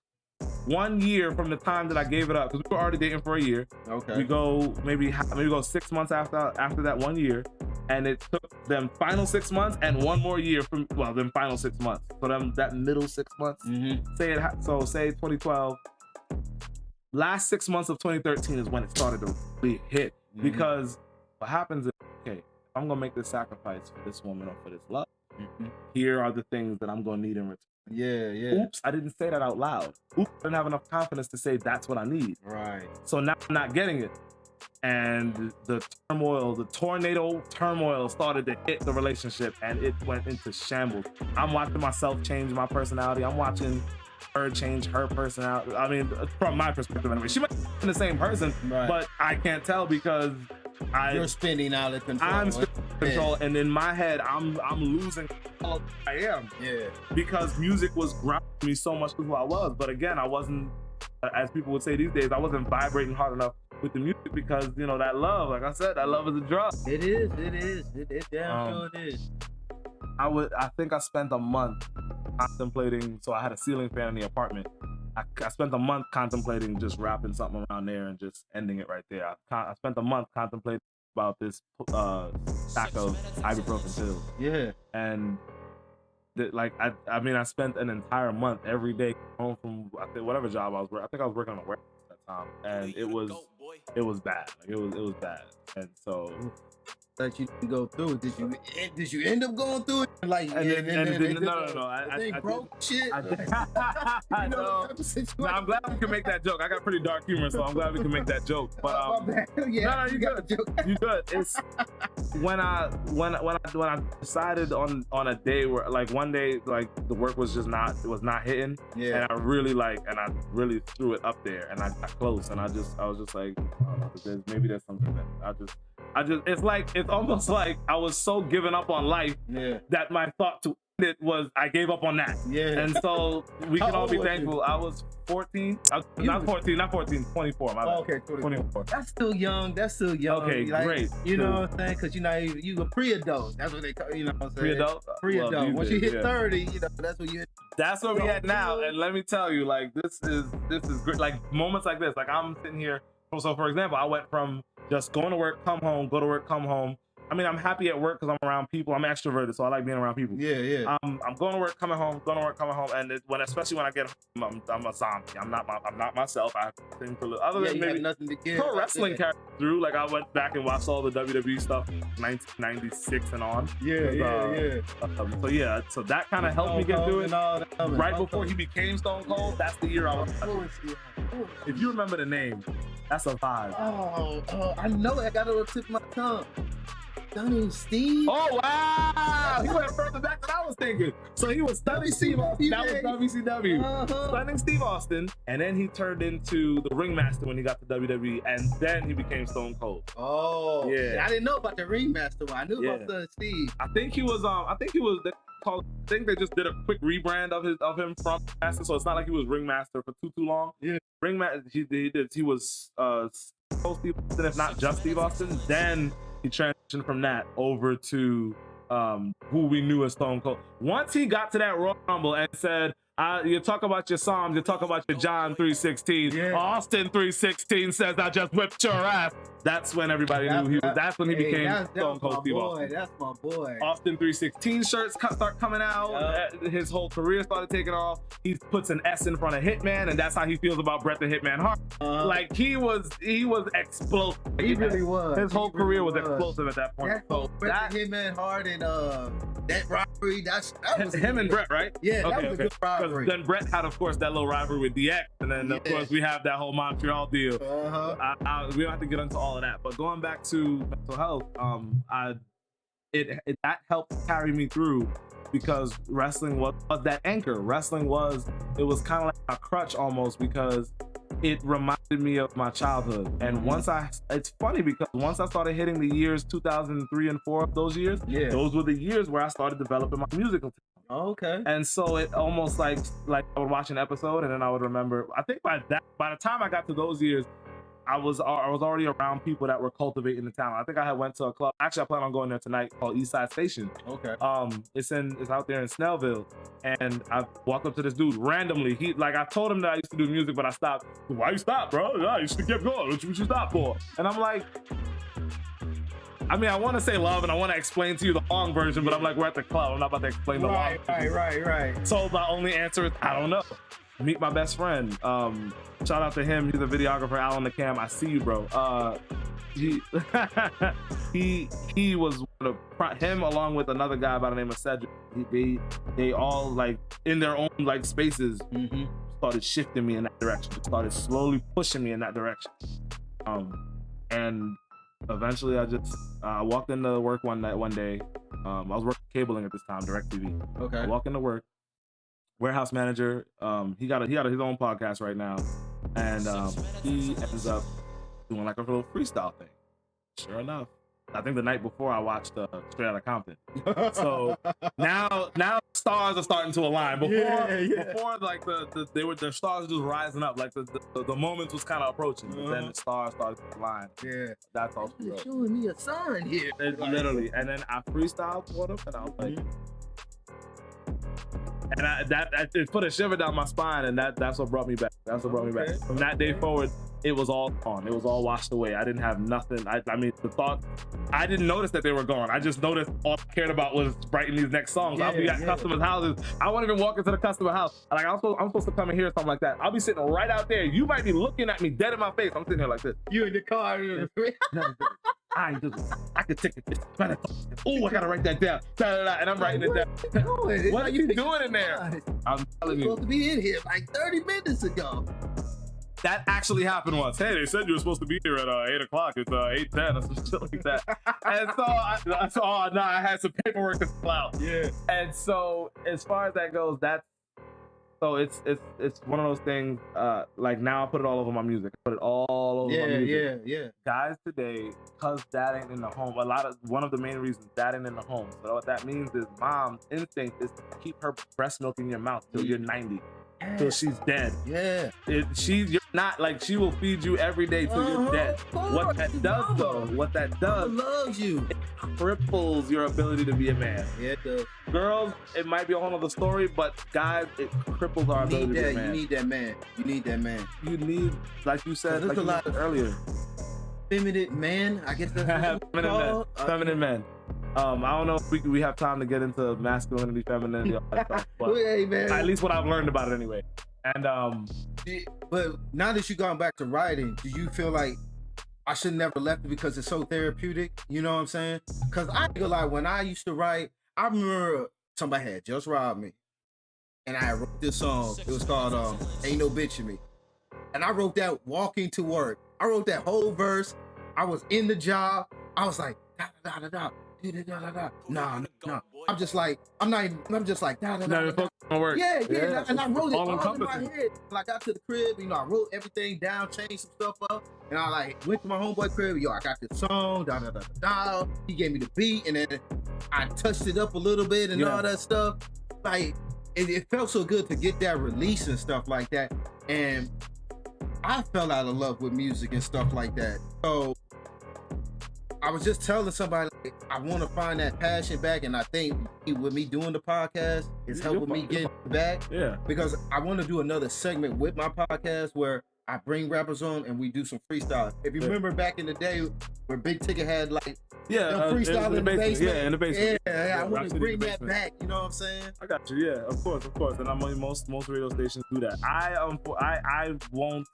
1 year from the time that I gave it up, because we were already dating for a year. We go maybe 6 months after that 1 year, and it took them final 6 months and 1 more year from them final 6 months. So them that middle 6 months. Say 2012. Last 6 months of 2013 is when it started to really hit. Because what happens is, okay, if I'm gonna make this sacrifice for this woman or for this love, here are the things that I'm gonna need in return. Oops, I didn't say that out loud. Oops, I didn't have enough confidence to say that's what I need. So now I'm not getting it. And the tornado turmoil started to hit the relationship, and it went into shambles. I'm watching myself change my personality. I'm watching her change her personality. I mean, from my perspective anyway. She might be the same person, but I can't tell because you're spinning out of control. I'm spinning out of control, and in my head, I'm losing all I am. Because music was grounding me so much to who I was. But again, I wasn't, as people would say these days, I wasn't vibrating hard enough with the music because that love, like I said, that love is a drug. It is. It damn sure it is. I think I spent a month contemplating. So I had a ceiling fan in the apartment. I spent a month contemplating just wrapping something around there and just ending it right there. I spent a month contemplating about this stack of ibuprofen pills. Yeah. And I spent an entire month every day home from whatever job I was working. I think I was working on a warehouse at that time, and it was bad. Like it was bad, and so. That you didn't go through it. Did you end up going through it? Like No. I broke shit. No, I'm glad we can make that joke. I got pretty dark humor, so I'm glad we can make that joke. But yeah, you good. You good. It's when I decided on a day where like one day like the work was just not hitting. Yeah. And I really threw it up there, and I got close, and I was just like, oh, maybe there's something that it's almost like I was so given up on life that my thought to end it was I gave up on that. Yeah. And so we can all be thankful. I was 14. Not 14, 24. My bad. Okay, 24. That's still young. Okay, like, great. You know what I'm saying? Because you a pre-adult. That's what they call. You know what I'm saying? Pre-adult. Pre-adult. Once you hit 30, that's what you. That's where we at now. And let me tell you, like this is great. Like moments like this. Like I'm sitting here. So for example, I went from just going to work, come home, go to work, come home. I mean, I'm happy at work because I'm around people. I'm extroverted, so I like being around people. Yeah. I'm going to work, coming home, and especially when I get home, I'm a zombie. I'm not myself. I have nothing to look other than maybe nothing to give. pro wrestling character through. Like I went back and watched all the WWE stuff, 1996 and on. Yeah. So that kind of helped me get through it. Right before he became Stone Cold, that's the year I was. If you remember the name, that's a vibe. Oh, I know it. I got it on the tip of my tongue. Stunning Steve. Oh wow! He went further back than I was thinking. So he was Stunning Steve Austin. That was WCW. Stunning Steve Austin, and then he turned into the Ringmaster when he got to WWE, and then he became Stone Cold. Oh yeah. I didn't know about the Ringmaster one. I knew about Stunning Steve. I think he was. I think they just did a quick rebrand of him from Master, so it's not like he was Ringmaster for too long. Yeah. Ringmaster. He was Steve Austin, if not just Steve Austin. Then he transitioned from that over to who we knew as Stone Cold. Once he got to that Royal Rumble and said, you talk about your Psalms, you talk about your John 3:16. Yeah. Austin 3:16 says, I just whipped your ass. That's when everybody knew that's when he became Stone Cold Steve Austin. That's my boy. Austin 3:16 shirts start coming out. His whole career started taking off. He puts an S in front of Hitman, and that's how he feels about Bret the Hitman Hart. Like he was explosive. He really was. His whole career was explosive at that point. Bret the Hitman Hart and that rivalry. That was him and Bret, right? Yeah, that was a good rivalry. Then Bret had, of course, that little rivalry with DX, and then of course we have that whole Montreal deal. We don't have to get into all of that, but going back to mental health, that helped carry me through because wrestling was that anchor. Wrestling was kind of like a crutch almost because it reminded me of my childhood. And it's funny because once I started hitting the years 2003 and 4, those years, those were the years where I started developing my musical talent. Oh, okay. And so it almost like I would watch an episode and then I would remember. I think by the time I got to those years, I was already around people that were cultivating the talent. I think I had went to a club. Actually, I plan on going there tonight called Eastside Station. Okay. It's out there in Snellville, and I walked up to this dude randomly. I told him that I used to do music, but I stopped. Why you stop, bro? Yeah, you should keep going. What you stop for? And I'm like, I mean, I want to say love, and I want to explain to you the long version, but I'm like, we're at the club. I'm not about to explain the long version. Right. So my only answer is, I don't know. Meet my best friend. Shout out to him. He's a videographer, Alan the Cam. I see you, bro. He was him along with another guy by the name of Cedric. They all like in their own like spaces started shifting me in that direction. Started slowly pushing me in that direction. And eventually I walked into work one day. I was working cabling at this time, DirecTV. Okay. I walk into work. Warehouse manager, he got his own podcast right now, and he ends up doing like a little freestyle thing. Sure enough, I think the night before I watched Straight Outta Compton. So now stars are starting to align. Before like the stars just rising up, like the moment was kind of approaching, but then the stars started to align. Yeah, that's all. You're showing me a sign here. Literally, and then I freestyled for them, and I was like. And it put a shiver down my spine, and that's what brought me back. That's what brought me back. From that day forward, it was all gone. It was all washed away. I didn't have nothing. I mean, the thought, I didn't notice that they were gone. I just noticed all I cared about was writing these next songs. I'll be at customers' houses. I won't even walk into the customer house. Like, I'm supposed to come in here or something like that. I'll be sitting right out there. You might be looking at me dead in my face. I'm sitting here like this. You in the car. I could take it. Oh, I gotta write that down. And I'm writing it down. What are you doing in there? I'm telling you. Supposed to be in here like 30 minutes ago. That actually happened once. Hey, they said you were supposed to be here at 8 o'clock. It's 8:10 or some shit like that. And so I had some paperwork to fill out. Yeah. And so as far as that goes, it's one of those things. Like now I put it all over my music. I put it all over my music. Yeah. Guys today, because dad ain't in the home. One of the main reasons dad ain't in the home. So what that means is mom's instinct is to keep her breast milk in your mouth till you're 90. Till she's dead. Yeah. You're not like, she will feed you every day till you're dead. What that does loves you. It cripples your ability to be a man. Yeah, it does. Girls, it might be a whole other story, but guys, it cripples our ability to be a man. You need that man. You need, like you said, like a lot earlier. Feminine man, I guess that's what Feminine men. Feminine men. I don't know if we have time to get into masculinity, femininity, all that stuff, but hey, man. At least what I've learned about it anyway. And but now that you've gone back to writing, do you feel like I should never left it because it's so therapeutic? You know what I'm saying? Because I ain't gonna lie, when I used to write, I remember somebody had just robbed me, and I wrote this song. It was called "Ain't No Bitch in Me," and I wrote that walking to work. I wrote that whole verse. I was in the job. I was like, da da da da. No. I'm just like, I'm just like, da da da. Work. Yeah. And I wrote it all in my encompassing. head. Like, I got to the crib, I wrote everything down, changed some stuff up, and I like went to my homeboy crib. I got this song, da da da da. He gave me the beat, and then I touched it up a little bit and all that stuff. Like, it felt so good to get that release and stuff like that. And I fell out of love with music and stuff like that. So I was just telling somebody, like, I want to find that passion back, and I think with me doing the podcast, it's helping me get back. Yeah. Because I want to do another segment with my podcast where I bring rappers on and we do some freestyle. If you remember back in the day where Big Ticket had like freestyle in the basement. Yeah, in the basement. Yeah, I want to bring that back. You know what I'm saying? I got you. Yeah, of course. And I'm on most radio stations do that. I won't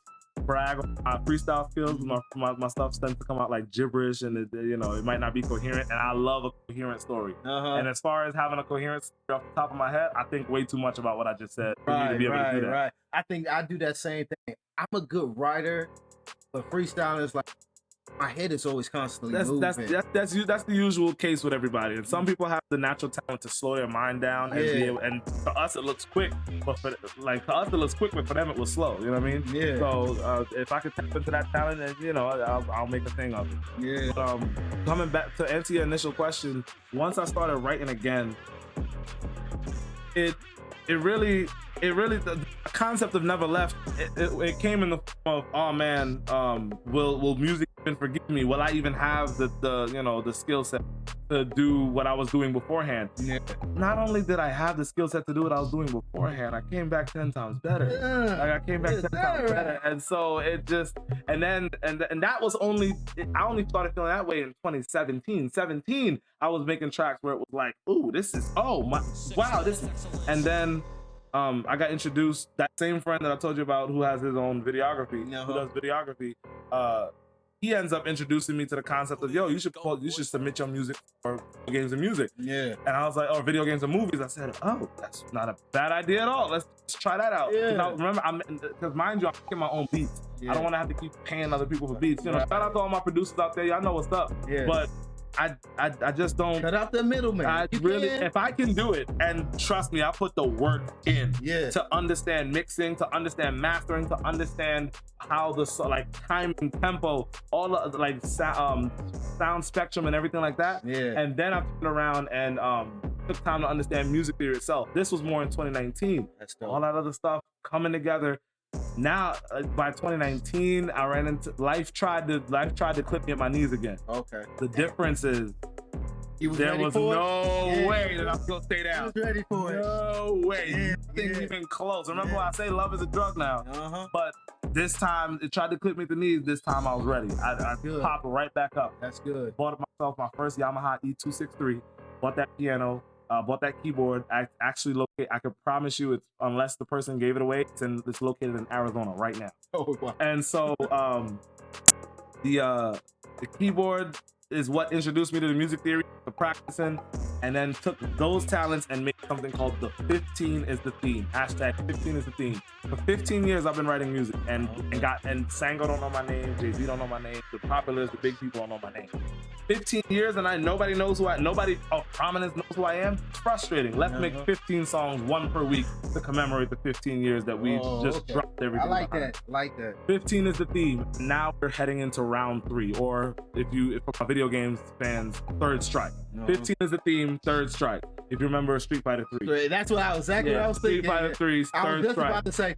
brag on my freestyle skills. My stuff tends to come out like gibberish, and it might not be coherent, and I love a coherent story. And as far as having a coherent story off the top of my head, I think way too much about what I just said for me to be able to do that. Right. I think I do that same thing. I'm a good writer, but freestyling is like, my head is always constantly moving. That's the usual case with everybody. And some people have the natural talent to slow their mind down and be able, and for us it looks quick, but for them it was slow. You know what I mean? Yeah. So if I could tap into that talent, then I'll make a thing of it. Yeah. But, coming back to answer your initial question, once I started writing again, it really the concept of never left. It came in the form of, oh man, will music even forgive me? Will I even have the skill set to do what I was doing beforehand? Yeah. Not only did I have the skill set to do what I was doing beforehand, I came back 10 times better. I came back 10 times better, and so it just and that was I only started feeling that way in 2017. 17, I was making tracks where it was like, ooh, this is and then I got introduced, that same friend that I told you about who has his own videography, who does videography, he ends up introducing me to the concept of, you should submit your music for video games and music. Yeah. And I was like, oh, video games and movies. I said, oh, that's not a bad idea at all. Let's try that out. Yeah. Now, remember, because mind you, I'm making my own beats. Yeah. I don't want to have to keep paying other people for beats. Shout out to all my producers out there. Y'all know what's up. Yeah. But I just don't cut out the middleman. I really, if I can do it, and trust me, I put the work in to understand mixing, to understand mastering, to understand how the like timing, tempo, all the like sound spectrum and everything like that. And then I turned around and took time to understand music theory itself. This was more in 2019. That's dope. All that other stuff coming together. Now, by 2019, I ran into life tried to clip me at my knees again. Okay. The difference is there was no way that I was gonna stay down. I was ready for it. No way. Nothing even close. Remember when I say love is a drug now? But this time it tried to clip me at the knees. This time I was ready. I popped right back up. That's good. Bought myself my first Yamaha E263. Bought that piano. Bought that keyboard. I actually I could promise you, it's unless the person gave it away, it's located in Arizona right now. Oh wow. And so the keyboard is what introduced me to the music theory, the practicing, and then took those talents and made something called the 15 is the theme. Hashtag 15 is the theme. For 15 years I've been writing music and Sango don't know my name, Jay-Z don't know my name, the populars, the big people don't know my name. 15 years and nobody knows nobody of prominence knows who I am. It's frustrating. Let's make 15 songs, one per week, to commemorate the 15 years that we dropped everything. I like that. Like that. 15 is the theme. Now we're heading into round 3, or if for my video games fans, third strike. 15 is the theme, third strike. If you remember Street Fighter 3. That's what I was what I was thinking. Street Fighter 3, third strike. I was just about to say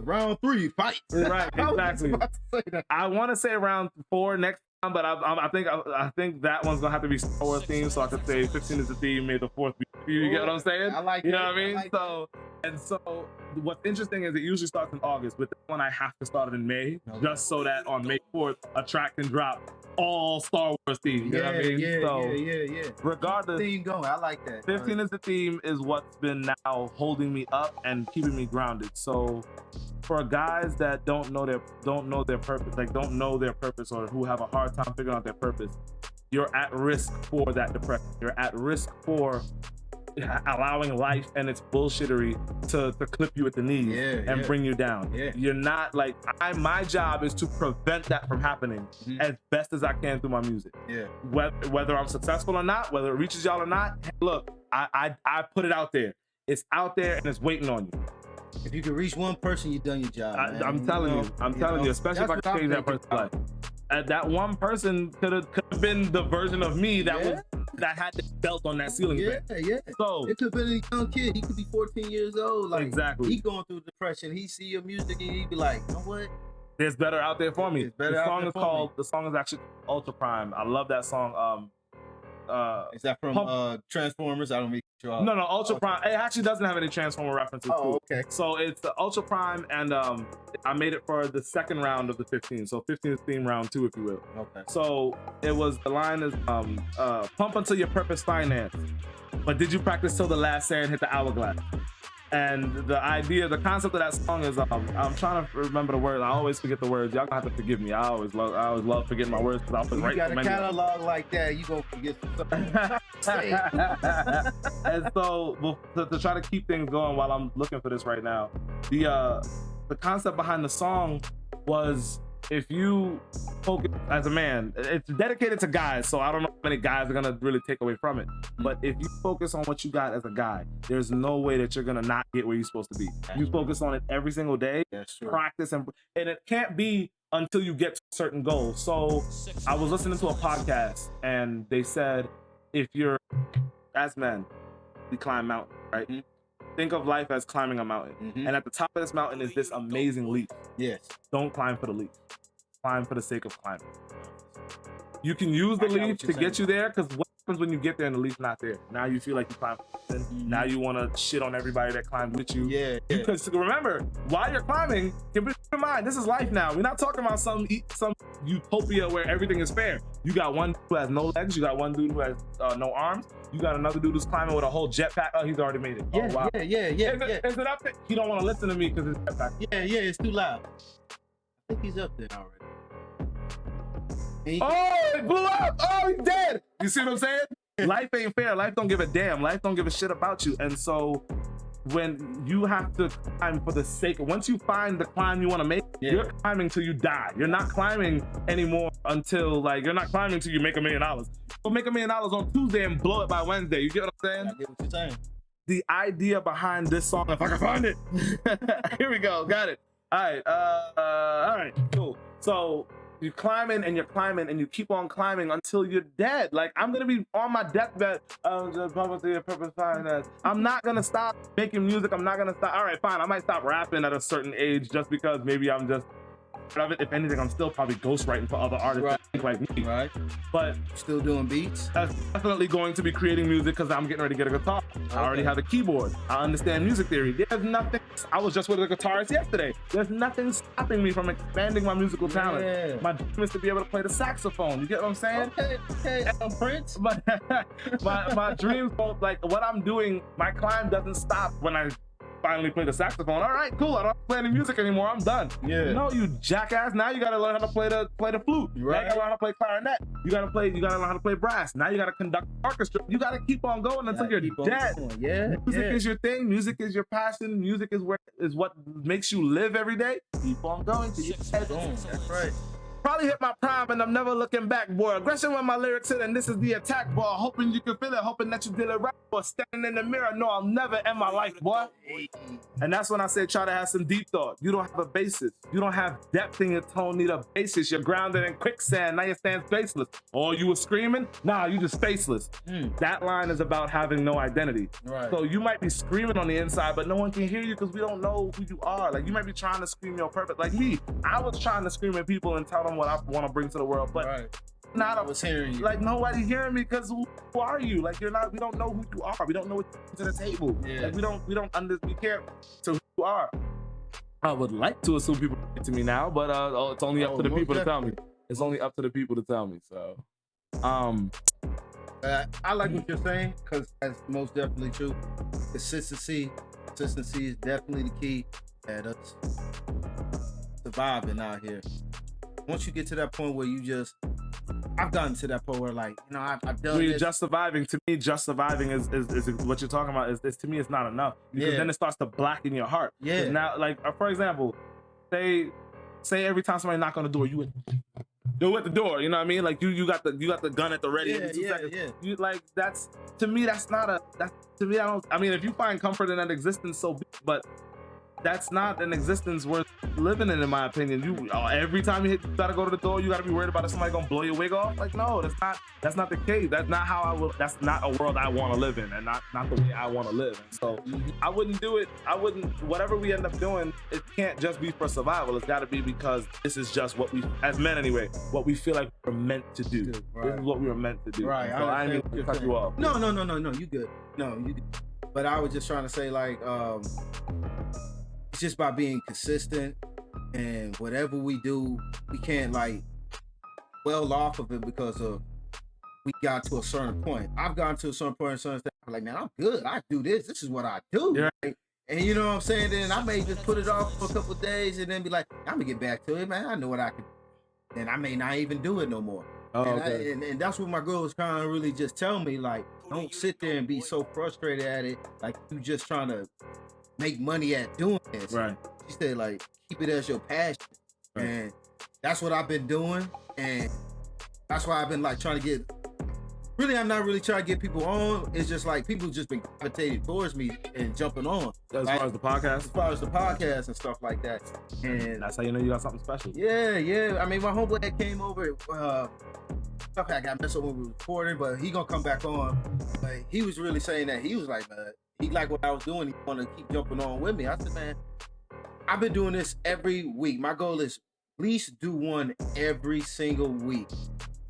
round 3, fight. Right, exactly. I want to say round 4 next time, but I think that one's gonna have to be Star Wars theme, so I could say 15 is the theme, may the 4th be. You get what I'm saying? I like you know what I mean? Like so what's interesting is it usually starts in August, but this one I have to start it in May, just so that on May 4th a track can drop all Star Wars theme. You know what I mean? Yeah. Regardless, theme going. I like that. 15 is the theme is what's been now holding me up and keeping me grounded. So for guys that don't know their purpose, or who have a hard time figuring out their purpose, you're at risk for that depression. You're at risk for allowing life and its bullshittery to clip you at the knees and bring you down. You're not like my job is to prevent that from happening as best as I can through my music. Whether I'm successful or not, whether it reaches y'all or not, look, I put it out there. It's out there and it's waiting on you. If you can reach one person, you've done your job. I'm telling you, especially if I can change that person's life. That one person could have been the version of me that had the belt on that ceiling fan. So it could have been a young kid. He could be 14 years old. Like, exactly. He going through depression. He see your music and he be like, you know what? There's better out there for me. The song is actually Ultra Prime. I love that song. Is that from Transformers? I don't make sure. No, Ultra Prime. It actually doesn't have any Transformer references. Oh, okay. So it's the Ultra Prime, and I made it for the second round of the 15. So 15 is theme round 2, if you will. Okay. So the line is pump until your purpose finance, but did you practice till the last sand hit the hourglass? And the concept of that song is, I'm trying to remember the words. I always forget the words. Y'all gonna have to forgive me. I always love forgetting my words because I was right. You got a catalog like that, you gonna forget something. And so to try to keep things going while I'm looking for this right now, the concept behind the song was, if you focus as a man, it's dedicated to guys, so I don't know how many guys are gonna really take away from it. But if you focus on what you got as a guy, there's no way that you're gonna not get where you're supposed to be. You focus on it every single day, practice, and it can't be until you get to a certain goal. So I was listening to a podcast and they said, if you're, as men, we climb mountains, right? Think of life as climbing a mountain. And at the top of this mountain is this amazing leaf. Yes. Don't climb for the leaf. Climb for the sake of climbing. You can use the leaf to get you there, because what happens when you get there and the leaf's not there? Now you feel like you climbed. Now you want to shit on everybody that climbed with you. Because remember, while you're climbing, keep in mind, this is life now. We're not talking about some utopia where everything is fair. You got one who has no legs. You got one dude who has no arms. You got another dude who's climbing with a whole jetpack. Oh, he's already made it. Yeah, oh, wow. Is it up there? He don't want to listen to me because it's jetpack. Yeah, it's too loud. I think he's up there already. Oh, it blew up! Oh, he's dead! You see what I'm saying? Life ain't fair. Life don't give a damn. Life don't give a shit about you. And so when you have to climb for the sake of, once you find the climb you want to make, you're climbing till you die. You're not climbing anymore until, like, you're not climbing till you make $1 million. You'll make $1 million on Tuesday and blow it by Wednesday. You get what I'm saying? I get what you're saying. The idea behind this song, if I can find it. Here we go, got it. All right, cool. So you're climbing and you keep on climbing until you're dead. Like, I'm gonna be on my deathbed. I'm not gonna stop making music. I'm not gonna stop. All right, fine. I might stop rapping at a certain age just because maybe I'm just. If anything, I'm still probably ghostwriting for other artists that think like me. Right. But still doing beats. That's definitely going to be creating music because I'm getting ready to get a guitar. Okay. I already have a keyboard. I understand music theory. There's nothing. I was just with a guitarist yesterday. There's nothing stopping me from expanding my musical talent. Yeah. My dream is to be able to play the saxophone. You get what I'm saying? Okay. Prince. But my dreams, like what I'm doing, my climb doesn't stop when I finally play the saxophone. All right, cool. I don't play any music anymore. I'm done. Yeah. No, you jackass. Now you gotta learn how to play the flute. Right. Now you gotta learn how to play clarinet. You gotta learn how to play brass. Now you gotta conduct orchestra. You gotta keep on going until you're dead. Yeah. Music is your thing. Music is your passion. Music is what makes you live every day. Keep on going till you're dead. That's right. Probably hit my prime and I'm never looking back, boy. Aggression when my lyrics hit and this is the attack, boy. Hoping you can feel it, hoping that you did it right, boy. Standing in the mirror, no, I'll never end my life, boy. And that's when I say try to have some deep thought. You don't have a basis. You don't have depth in your tone, need a basis. You're grounded in quicksand, now you stand faceless. Oh, you were screaming? Nah, you just faceless. That line is about having no identity. Right. So you might be screaming on the inside, but no one can hear you because we don't know who you are. Like, you might be trying to scream your purpose. Like me, I was trying to scream at people and tell them what I want to bring to the world, but I was hearing you. Like, nobody hearing me because who are you? Like, you're not. We don't know who you are. We don't know what you bring to the table. Yeah. Like, we care to who you are. I would like to assume people relate to me now, but it's only up to the people to tell me. It's only up to the people to tell me. So, I like what you're saying because that's most definitely true. Consistency is definitely the key at us surviving out here. Once you get to that point where I've gotten to that point where, like, you know, I've done this. Just surviving, to me, just surviving is what you're talking about. Is to me, it's not enough because then it starts to blacken your heart. Yeah. Now, like, for example, say every time somebody knock on the door, you would do at the door. You know what I mean? Like, you got the gun at the ready. In 2 seconds. Yeah. You, like, that's, to me, that's not a. That's, to me, I mean, if you find comfort in that existence, so be it, but that's not an existence worth living in my opinion. You every time you gotta go to the door, you gotta be worried about if somebody gonna blow your wig off. Like, no, that's not the case. That's not how I will. That's not a world I want to live in, and not the way I want to live. And so I wouldn't do it. Whatever we end up doing, it can't just be for survival. It's got to be because this is just what we, as men anyway, what we feel like we're meant to do. Right. This is what we were meant to do. Right. So I didn't mean to cut you off. No. You good. No, you good. But I was just trying to say, like, it's just by being consistent, and whatever we do, we can't, like, well off of it because of we got to a certain point. I've gotten to a certain point, and certain things, I'm like, man, I'm good. I do this. This is what I do. Yeah. Right? And you know what I'm saying? Then I may just put it off for a couple of days and then be like, I'm gonna get back to it, man. I know what I can. And I may not even do it no more. Oh, okay. And that's what my girl was trying to really just tell me, like, don't sit there and be so frustrated at it, like you just trying to make money at doing this. Right. She said, like, keep it as your passion. Right. And that's what I've been doing. And that's why I've been, like, trying to get, really, I'm not really trying to get people on. It's just like people just been gravitating towards me and jumping on. As far as the podcast? As far as the podcast and stuff like that. And that's how you know you got something special. Yeah. I mean, my homeboy that came over, I got messed up when we were recording, but he gonna come back on. But he was really saying that he was like, man, he liked what I was doing. He wanted to keep jumping on with me. I said, man, I've been doing this every week. My goal is at least do one every single week.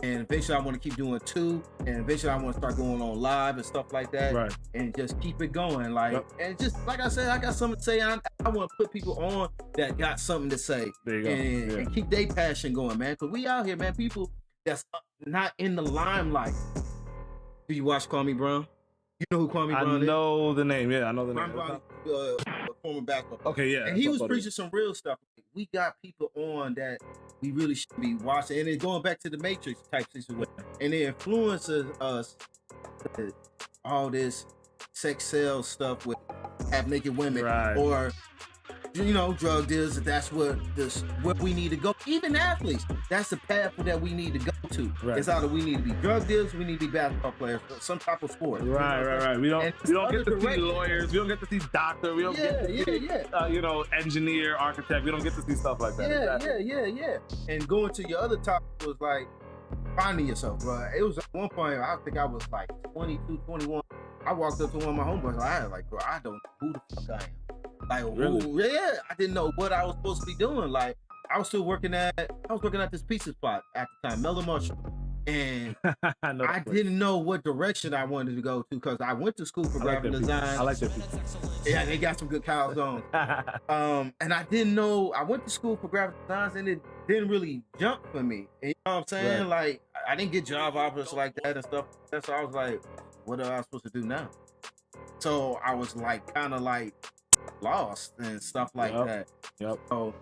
And eventually I want to keep doing 2. And eventually I want to start going on live and stuff like that. Right. And just keep it going. Like, and just like I said, I got something to say. I want to put people on that got something to say. There you go. And keep their passion going, man. Because we out here, man. People that's not in the limelight. Do you watch Call Me Brown? You know who Kwame Brown is? I know the name. Yeah, I know the name. Brown, former basketball. Okay, yeah. And he was preaching some real stuff. We got people on that we really should be watching. And it's going back to the Matrix type situation. And it influences us with all this sex sales stuff with half naked women, or drug dealers. That's where we need to go. Even athletes, that's the path that we need to go to. It's either we need to be drug dealers, we need to be basketball players, some type of sport. Right. We don't get to see lawyers. We don't get to see doctor. We don't get to see engineer, architect. We don't get to see stuff like that. Yeah. And going to your other topic was like finding yourself, bro. It was at one point, I think I was like 22, 21. I walked up to one of my homeboys. I was like, bro, I don't know who the fuck I am. Like, really? I didn't know what I was supposed to be doing. Like, I was working at this pizza spot at the time, Mellow Mushroom. And I didn't know what direction I wanted to go to because I went to school for graphic design. I like that pizza. Yeah, they got some good cows on. And I didn't know, I went to school for graphic design and it didn't really jump for me. And you know what I'm saying? Like, I didn't get job offers like that and stuff. So I was like, what am I supposed to do now? So I was like, kind of like lost and stuff like that. So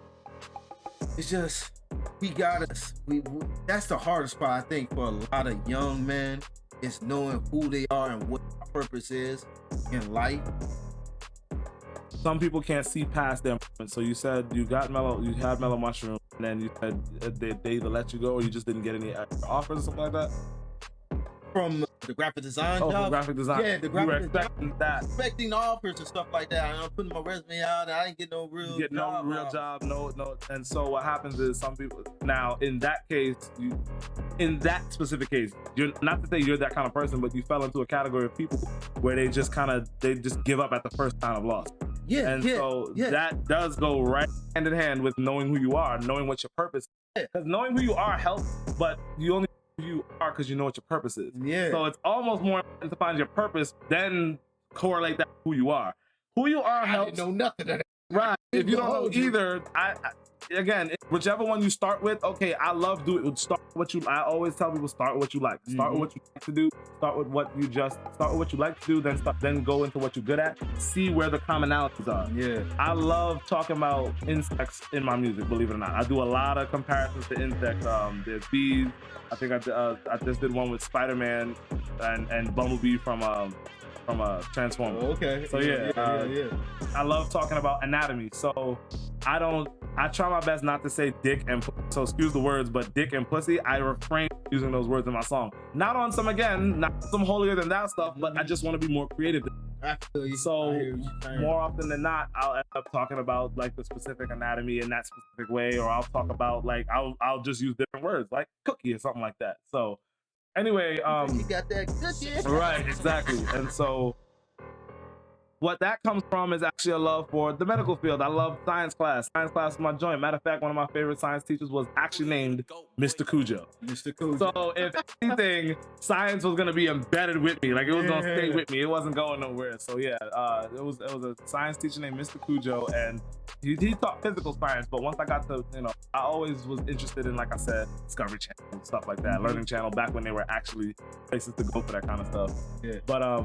it's just, we that's the hardest part, I think, for a lot of young men, is knowing who they are and what their purpose is in life. Some people can't see past them. So you said you had Mellow Mushroom, and then you said they either let you go or you just didn't get any offers or something like that? From the graphic design job? From graphic design. Yeah, the graphic design. Expecting offers and stuff like that. I'm putting my resume out and I didn't get no real job. No. And so what happens is some people, now in that case, in that specific case, you're not to say you're that kind of person, but you fell into a category of people where they just give up at the first kind of loss. That does go right hand in hand with knowing who you are, knowing what your purpose is. Because knowing who you are helps, but you only you are because you know what your purpose is. So it's almost more important to find your purpose than correlate that to who you are. Who you are helps. I didn't know nothing of that. Right. If you don't know either, again, whichever one you start with, okay, I love doing. I always tell people, start with what you like. Start with what you like to do. Start with what you like to do. Then go into what you're good at. See where the commonalities are. Yeah. I love talking about insects in my music. Believe it or not, I do a lot of comparisons to insects. There's bees. I think I just did one with Spider-Man and Bumblebee from Transformer. Oh, okay. So I love talking about anatomy. So I try my best not to say dick and so excuse the words, but dick and pussy, I refrain from using those words in my song. Not on some holier than thou stuff, but I just want to be more creative. I feel you. So more often than not, I'll end up talking about like the specific anatomy in that specific way, or I'll talk about like I'll just use different words like cookie or something like that. So anyway, you got that cookie. Right, exactly. And so what that comes from is actually a love for the medical field. I love science class. Science class is my joint. Matter of fact, one of my favorite science teachers was actually named Mr. Cudjoe. Mr. Cudjoe. So if anything, science was gonna be embedded with me. Like it was gonna stay with me. It wasn't going nowhere. So yeah, it was a science teacher named Mr. Cudjoe, and he taught physical science. But once I got to, I always was interested in, like I said, Discovery Channel and stuff like that, Learning Channel, back when they were actually places to go for that kind of stuff. Yeah. But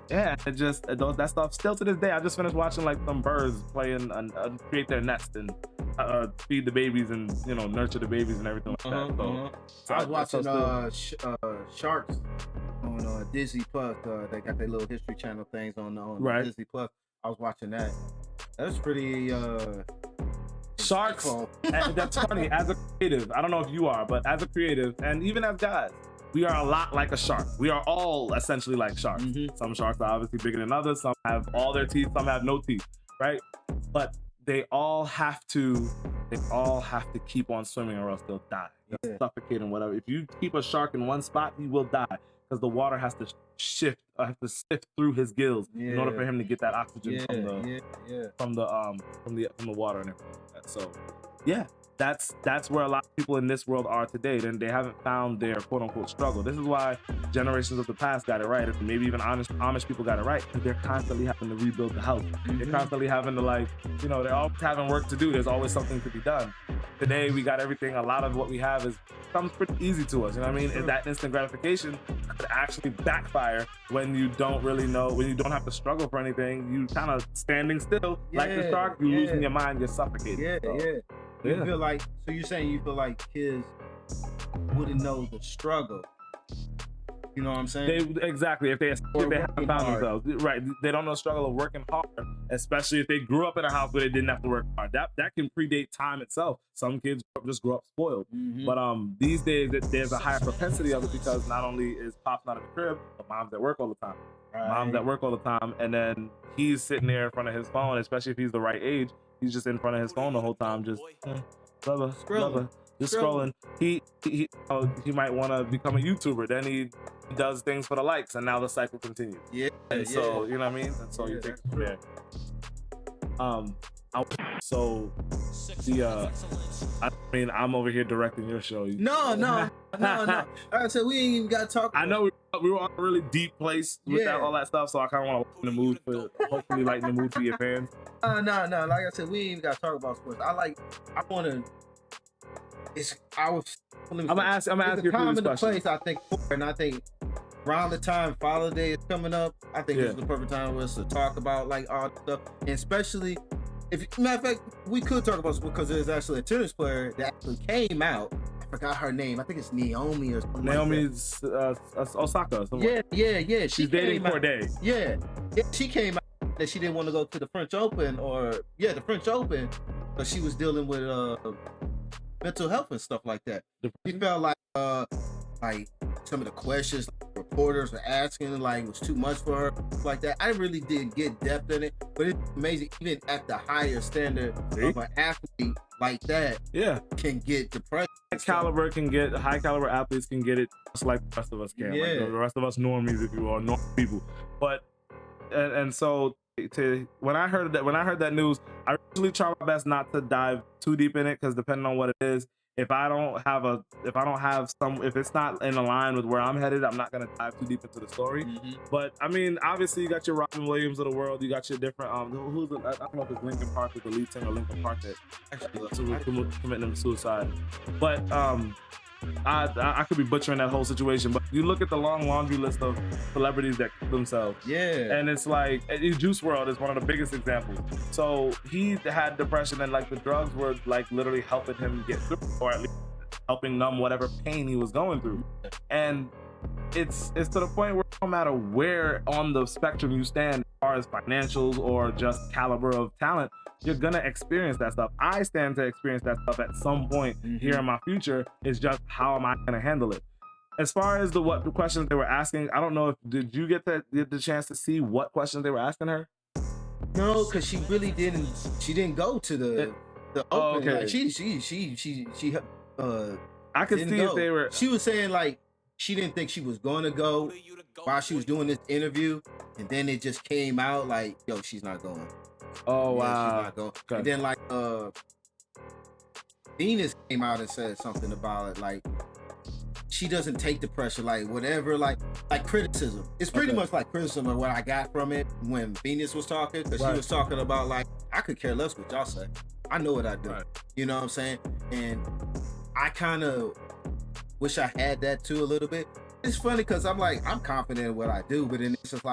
it just that stuff. Still to this day, I just finished watching like some birds play and create their nest and feed the babies and nurture the babies and everything like that. So I was watching Sharks on Disney Plus. They got their little History Channel things on Disney Plus. I was watching that. That's pretty. Sharks. That's funny. As a creative, I don't know if you are, but as a creative, and even as guys, we are a lot like a shark. We are all essentially like sharks. Some sharks are obviously bigger than others. Some have all their teeth. Some have no teeth, right? But they all have to keep on swimming or else they'll die. They'll suffocate and whatever. If you keep a shark in one spot, he will die because the water has to sift through his gills in order for him to get that oxygen from the water and everything like that. So yeah. That's where a lot of people in this world are today. Then they haven't found their quote unquote struggle. This is why generations of the past got it right. Maybe even Amish people got it right, because they're constantly having to rebuild the house. They're constantly having to they're always having work to do. There's always something to be done. Today we got everything. A lot of what we have comes pretty easy to us. You know what I mean? And that instant gratification could actually backfire when you don't really know, when you don't have to struggle for anything. You kind of standing still like the shark. You losing your mind. You're suffocating. You feel like, so you're saying you feel like kids wouldn't know the struggle You know what I'm saying? Exactly. If they haven't found themselves, right? They don't know the struggle of working hard, especially if they grew up in a house where they didn't have to work hard. That can predate time itself. Some kids just grow up spoiled, but these days there's a higher propensity of it because not only is pops not in the crib, but mom's at work all the time. Right. Mom's at work all the time, and then he's sitting there in front of his phone, especially if he's the right age. He's just in front of his phone the whole time, just scrolling. He might want to become a YouTuber. Then he does things for the likes, and now the cycle continues. Yeah. And so you know what I mean. And so you think, I'm over here directing your show. No. Like I said, we ain't even got to talk. I know we were on a really deep place with all that stuff, so I kind of want to hopefully lighten the mood for your fans. No. Like I said, we ain't even got to talk about sports. I'm gonna ask you a previous question. Place, I think around the time Father's Day is coming up, I think this is the perfect time for us to talk about like all the stuff, and especially matter of fact, we could talk about sports because there's actually a tennis player that actually came out. I forgot her name. I think it's Naomi or something. Naomi's Osaka. Yeah. She's dating Corday. Yeah, she came out that she didn't want to go to the French Open the French Open, but she was dealing with mental health and stuff like that. She felt like some of the questions reporters were asking was too much for her, like that. I really didn't get depth in it, but it's amazing even at the higher standard of an athlete like that can get depressed. High caliber athletes can get it just like the rest of us can. Like the rest of us normies, if you will, normal people. But and so when I heard that news, I usually try my best not to dive too deep in it because depending on what it is, if it's not in line with where I'm headed, I'm not gonna dive too deep into the story. But I mean, obviously you got your Robin Williams of the world, you got your different I don't know if it's Linkin Park, the lead singer Linkin Park that actually committing suicide. But I could be butchering that whole situation, but you look at the long laundry list of celebrities that kill themselves. Yeah. And it's like, Juice WRLD is one of the biggest examples. So he had depression and the drugs were literally helping him get through, or at least helping numb whatever pain he was going through. And it's to the point where no matter where on the spectrum you stand as far as financials or just caliber of talent, you're gonna experience that stuff. I stand to experience that stuff at some point here in my future. It's just how am I gonna handle it? As far as the questions they were asking, I don't know if did you get the chance to see what questions they were asking her? No, because she really didn't. She didn't go to the open. Okay. I could see if they were. She was saying she didn't think she was going to go while she was doing this interview, and then it just came out yo, she's not going. Oh wow! She's not going. Okay. And then Venus came out and said something about it, she doesn't take the pressure, whatever, criticism. It's pretty much like criticism of what I got from it when Venus was talking, because she was talking about I could care less what y'all say. I know what I do. Right. You know what I'm saying? And I kind of wish I had that too a little bit. It's funny because I'm confident in what I do, but then it's just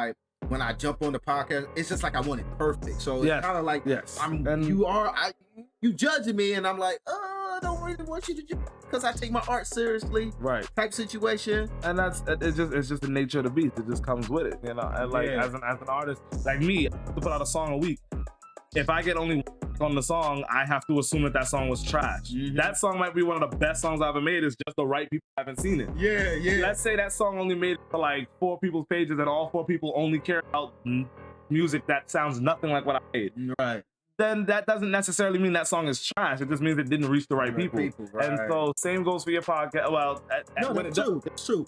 when I jump on the podcast, it's just I want it perfect. So it's kind of you judging me, and I'm I don't really want you to judge because I take my art seriously, right? Type situation, and it's just the nature of the beast. It just comes with it, you know. And as an artist, like me, I have to put out a song a week. If I get only on the song, I have to assume that song was trash. That song might be one of the best songs I've ever made. It's just the right people haven't seen it. Yeah. Let's say that song only made it to 4 people's pages, and all 4 people only care about music that sounds nothing like what I made. Right. Then that doesn't necessarily mean that song is trash. It just means it didn't reach the right people. Right. And so same goes for your podcast. Well, that's true.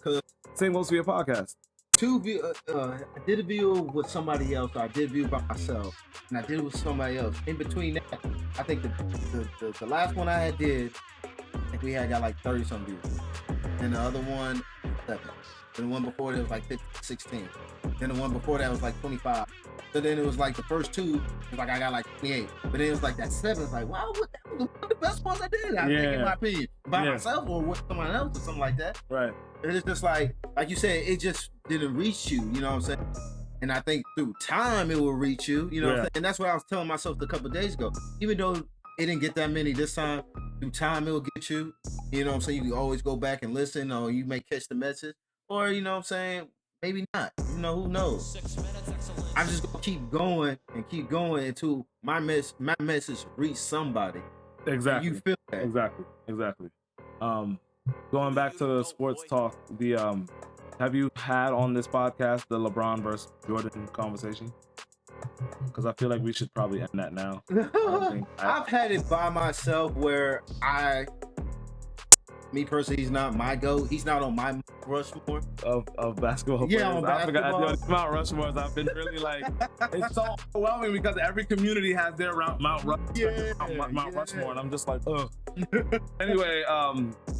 Same goes for your podcast. I did a view with somebody else. I did a view by myself, and I did it with somebody else. In between that, I think the last one I did, I think we got 30 some views. Then the other one, 7. Then the one before that was 15, 16. Then the one before that was 25. So then it was the first 2, it was I got 28. But then it was that 7. It's wow, that was one of the best ones I did. I think, in my opinion, by myself or with someone else or something like that. Right. And it's just like you said, it just didn't reach you. You know what I'm saying? And I think through time it will reach you. You know what I'm saying? And that's what I was telling myself a couple of days ago. Even though it didn't get that many this time, through time it will get you. You know what I'm saying? You can always go back and listen, or you may catch the message. or you know what I'm saying, maybe not. You know, who knows? I'm just gonna keep going until my message reach somebody. Exactly. You feel that? Exactly. Going back to the sports talk, have you had on this podcast the LeBron versus Jordan conversation? Because I feel like we should probably end that now. I've had it by myself where me personally, he's not my GOAT. He's not on my Rushmore of basketball players. Yeah, on basketball. I forgot Mount Rushmores. I've been really like, it's so overwhelming because every community has their Mount Rushmore, and I'm just like, ugh. Anyway,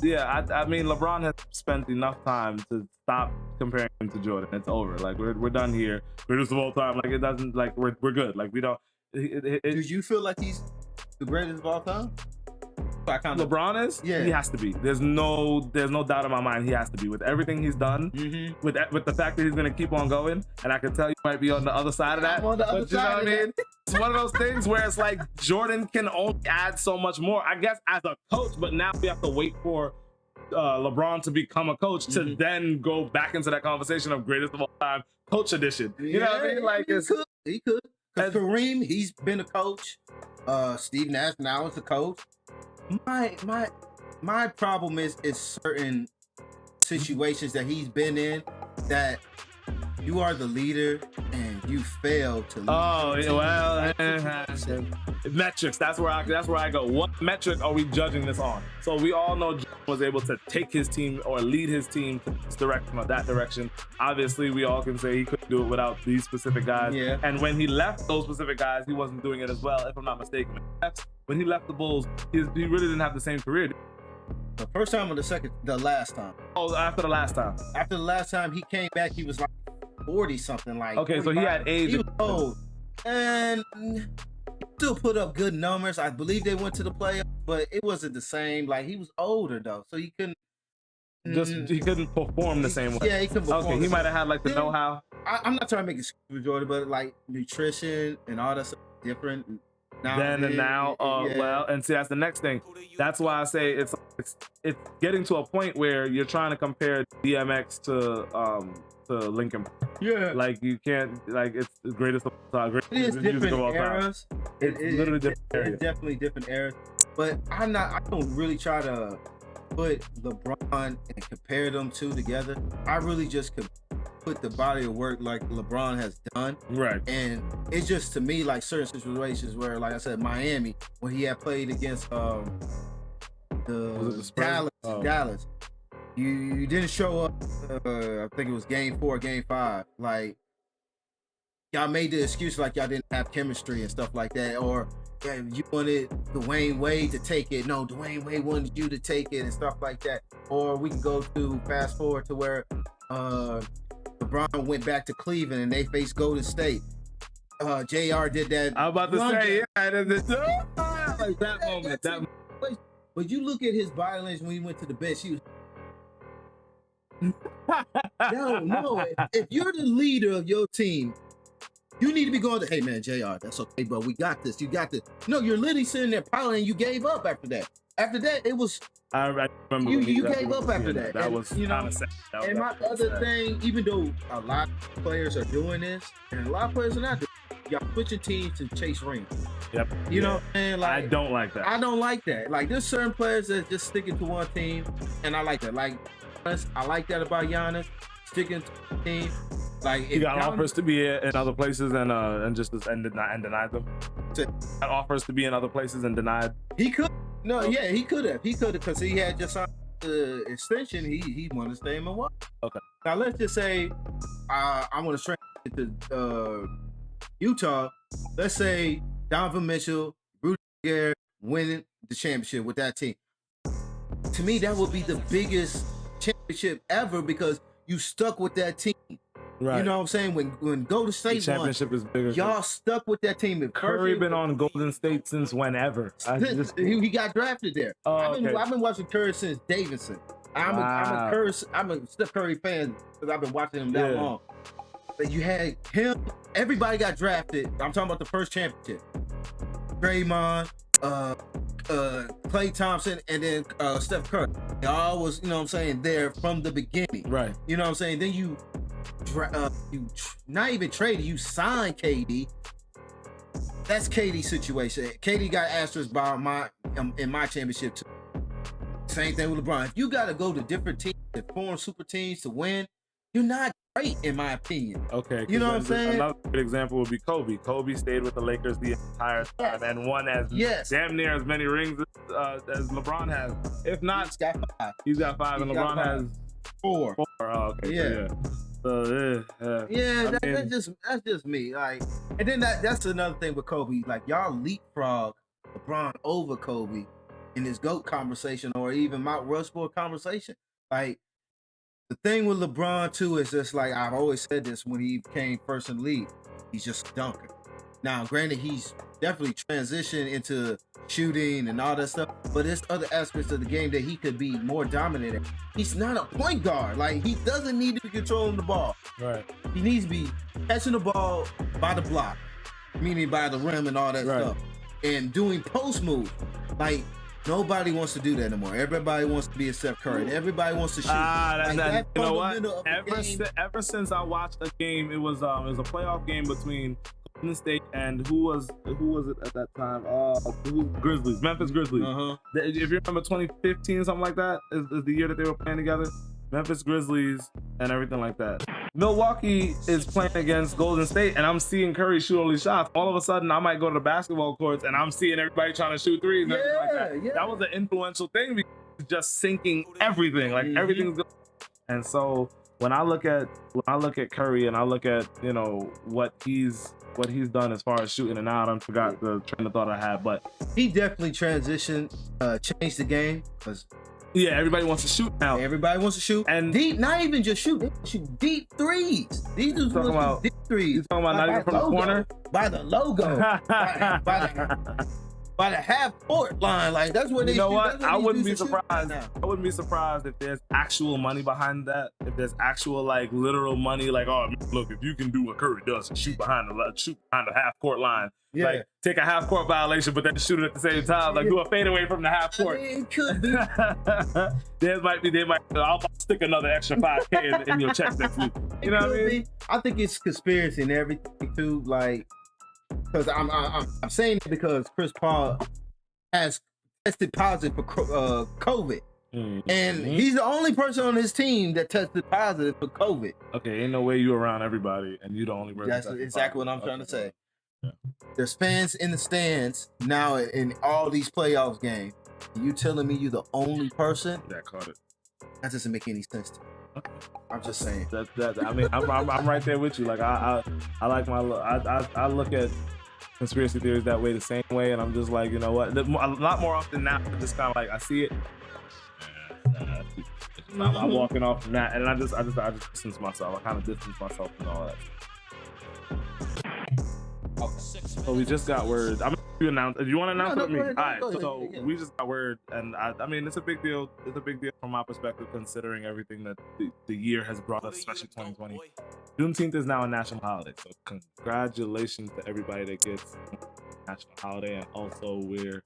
yeah, I mean, LeBron has spent enough time to stop comparing him to Jordan. It's over. Like we're done here. Greatest of all time. Like it doesn't. Like we're good. Like we don't. Do you feel like he's the greatest of all time? LeBron is? Yeah. He has to be. There's no doubt in my mind he has to be. With everything he's done, with the fact that he's gonna keep on going, and I can tell you might be on the other side of that. On the other but you know side what I mean? It's one of those things where it's like Jordan can only add so much more, I guess, as a coach, but now we have to wait for LeBron to become a coach to then go back into that conversation of greatest of all time, coach edition. You know what I mean? Like he could. Because Kareem, he's been a coach. Steve Nash now is a coach. My problem is certain situations that he's been in that you are the leader and you fail to lead. Oh well, metrics. That's where I go. What metric are we judging this on? So we all know Jordan was able to take his team or lead his team to this direction or that direction. Obviously, we all can say he couldn't do it without these specific guys. Yeah. And when he left those specific guys, he wasn't doing it as well, if I'm not mistaken. When he left the Bulls, he really didn't have the same career. The first time or the last time? Oh, after the last time. After the last time he came back, he was like 40 something. Like okay, 45. So he had age. He was old, and still put up good numbers. I believe they went to the playoffs, but it wasn't the same. Like he was older though, so he couldn't. He couldn't perform the same way. Yeah, he couldn't perform. Okay, he might have had like the know-how. I'm not trying to make excuses for Jordan, but like nutrition and all that stuff is different. Now, well, and see, that's the next thing. That's why I say it's getting to a point where you're trying to compare DMX to Lincoln. Yeah, like you can't, like it's the greatest of all time. It is different eras. It's literally different eras. It's definitely different eras. But I don't really try to put LeBron and compare them two together. I really just could put the body of work like LeBron has done. Right. And it's just to me like certain situations where, like I said, Miami, when he had played against the Dallas. You didn't show up. I think it was game 4, game 5. Like y'all made the excuse like y'all didn't have chemistry and stuff like that, or yeah, you wanted Dwayne Wade to take it. No, Dwayne Wade wanted you to take it and stuff like that. Or we can go to fast forward to where LeBron went back to Cleveland and they faced Golden State. JR did that. I'm about to say, yeah, like that moment. But you look at his body language when he went to the bench. He was. No. If you're the leader of your team, you need to be going to, hey man, JR, that's okay, bro. We got this. You got this. No, you're literally sitting there piling and you gave up after that. After that, it was. I remember you gave up after that. That was kind of sad. And my other thing, even though a lot of players are doing this, and a lot of players are not doing it, y'all switching teams to chase rings. Yep. You know what I'm saying? Like, I don't like that. I don't like that. Like, there's certain players that just sticking to one team, and I like that. Like, I like that about Giannis, sticking to one team. Like, he got offers to be in other places and denied them. Got offers to be in other places and denied. He could. No, yeah, he could have because he had just signed the extension. He wanted to stay in Milwaukee. Okay. Now let's just say I want to straight to Utah. Let's say Donovan Mitchell, Rudy Gobert winning the championship with that team. To me, that would be the biggest championship ever because you stuck with that team. Right. You know what I'm saying? When Golden State the championship is bigger. Y'all stuck with that team. Curry been on Golden State since whenever. He got drafted there. I've been watching Curry since Davidson. I'm a Steph Curry fan because I've been watching him that long. But you had him. Everybody got drafted. I'm talking about the first championship. Draymond, Klay Thompson, and then Steph Curry. They all was, you know what I'm saying, there from the beginning. Right. You know what I'm saying? Then you not even traded, you signed KD. That's KD's situation. KD got asterisks by in my championship too. Same thing with LeBron. If you got to go to different teams and form super teams to win, you're not great, in my opinion. Okay. You know what I'm saying? Another good example would be Kobe. Kobe stayed with the Lakers the entire time and won damn near as many rings as LeBron has. If not, he's got five, and LeBron has four. Oh, okay. Yeah. So, That's just me. Like, and then that's another thing with Kobe. Like, y'all leapfrog LeBron over Kobe in this GOAT conversation, or even Mount Rushmore conversation. Like, the thing with LeBron too is just like I've always said this when he came first in the league, he's just dunking. Now, granted, he's definitely transitioned into shooting and all that stuff, but there's other aspects of the game that he could be more dominant in. He's not a point guard. Like, he doesn't need to be controlling the ball. Right. He needs to be catching the ball by the block, meaning by the rim and all that stuff, and doing post moves. Like, nobody wants to do that anymore. Everybody wants to be a Steph Curry. Everybody wants to shoot. You know what? Ever since I watched a game, it was a playoff game between Golden State and who was it at that time? Grizzlies, Memphis Grizzlies. If you remember 2015, something like that, is the year that they were playing together. Memphis Grizzlies and everything like that. Milwaukee is playing against Golden State, and I'm seeing Curry shoot all these shots. All of a sudden, I might go to the basketball courts, and I'm seeing everybody trying to shoot threes and everything like that. Yeah. That was an influential thing because it's just sinking everything. Like, everything's good. And so when I look at Curry and I look at, you know, what he's done as far as shooting and out, I forgot the train of thought I had, but he definitely transitioned, changed the game, because everybody wants to shoot now. Everybody wants to shoot. And deep, not even just shoot, they shoot deep threes. These dudes want to shoot deep threes. You talking about not even from the corner? By the logo. by the half court line. Like, that's what they shoot. You know what? I wouldn't be surprised. I wouldn't be surprised if there's actual money behind that. If there's actual, like, literal money, like, oh, look, if you can do what Curry does and shoot behind the half court line. Yeah. Like, take a half court violation, but then shoot it at the same time. Like, do a fadeaway from the half court. I mean, it could be. I'll stick another extra $5K in your check next week. You know what I mean? I think it's conspiracy and everything too. Like, because I'm saying it because Chris Paul has tested positive for COVID. And he's the only person on his team that tested positive for COVID. Okay, ain't no way you around everybody and you the only person. That's exactly what I'm trying to say. Yeah. There's fans in the stands now in all these playoffs games. You telling me you're the only person that caught it? That doesn't make any sense to me. Okay. I'm just saying. I mean, I'm right there with you. Like, I like I look at conspiracy theories that way, the same way, and I'm just like, you know what? A lot more often now, just kind of like I see it. I'm walking off from that, and I just distance myself. I kind of distance myself from all that. Okay. So we just got word. I'm gonna announce. Do you want to announce it with me? All right. So we just got word, and I mean, it's a big deal. It's a big deal from my perspective, considering everything that the year has brought us, especially 2020. Juneteenth is now a national holiday, so congratulations to everybody that gets a national holiday, and also we're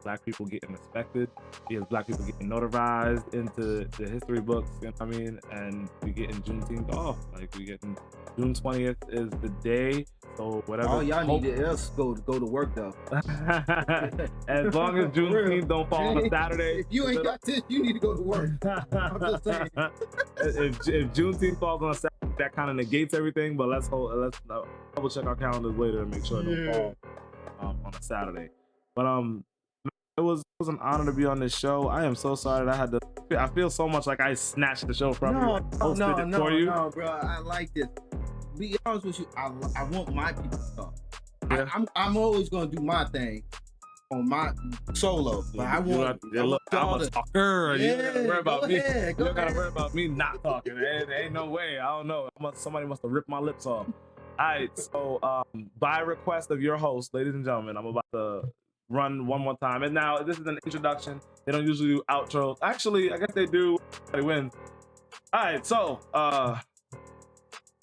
Black people getting respected, because Black people getting notarized into the history books, you know what I mean? And we getting Juneteenth off. Like, we getting June 20th is the day. So whatever. All y'all need is go to work though. As long as Juneteenth don't fall on a Saturday. If you ain't got this, you need to go to work. I'm just saying. If Juneteenth falls on a Saturday, that kind of negates everything. But let's double check our calendars later and make sure it don't fall on a Saturday. But it was an honor to be on this show. I am so sorry that I feel so much like I snatched the show from you. No, bro. I like this. Be honest with you, I want my people to talk. Yeah. I'm always gonna do my thing on my solo, but I'm a talker. You don't gotta worry about me. You don't gotta worry about me not talking. There ain't no way. I don't know. Somebody must have ripped my lips off. All right, so by request of your host, ladies and gentlemen, I'm about to run one more time. And now this is an introduction. They don't usually do outros. Actually, I guess they do. They win. All right, so.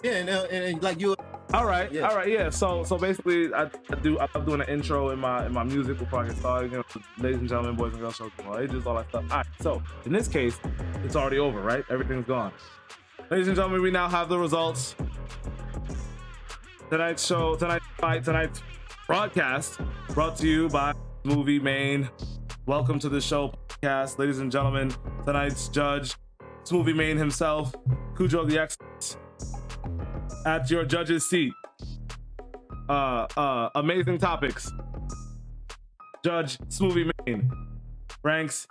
Yeah, and like you All right, yeah. So basically, I love doing an intro in my music before I get started. You know, ladies and gentlemen, boys and girls, shows, ages, all that stuff. All right. So in this case, it's already over, right? Everything's gone. Ladies and gentlemen, we now have the results. Tonight's show, tonight's broadcast, brought to you by Smuvie Maine. Welcome to the show, podcast, ladies and gentlemen. Tonight's judge, Smuvie Maine himself, Cudjoe The Excellence. At your judge's seat. Amazing topics. Judge Smuvie Maine ranks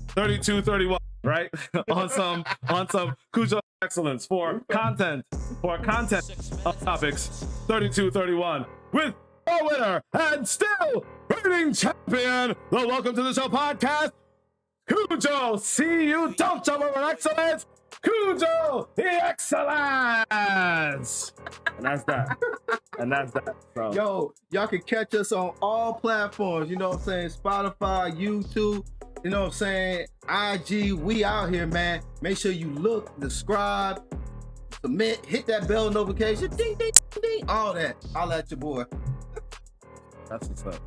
32-31, right? on some Cudjoe Excellence for content of topics. 32-31 with a winner and still reigning champion. The Welcome to the Show podcast, Cudjoe. See you, don't jump over excellence. Cudjoe The Excellence. And that's that. So. Yo, y'all can catch us on all platforms. You know what I'm saying? Spotify, YouTube. You know what I'm saying? IG. We out here, man. Make sure you look, subscribe, submit, hit that bell notification. Ding, ding, ding, all that. I'll at your boy. That's what's up.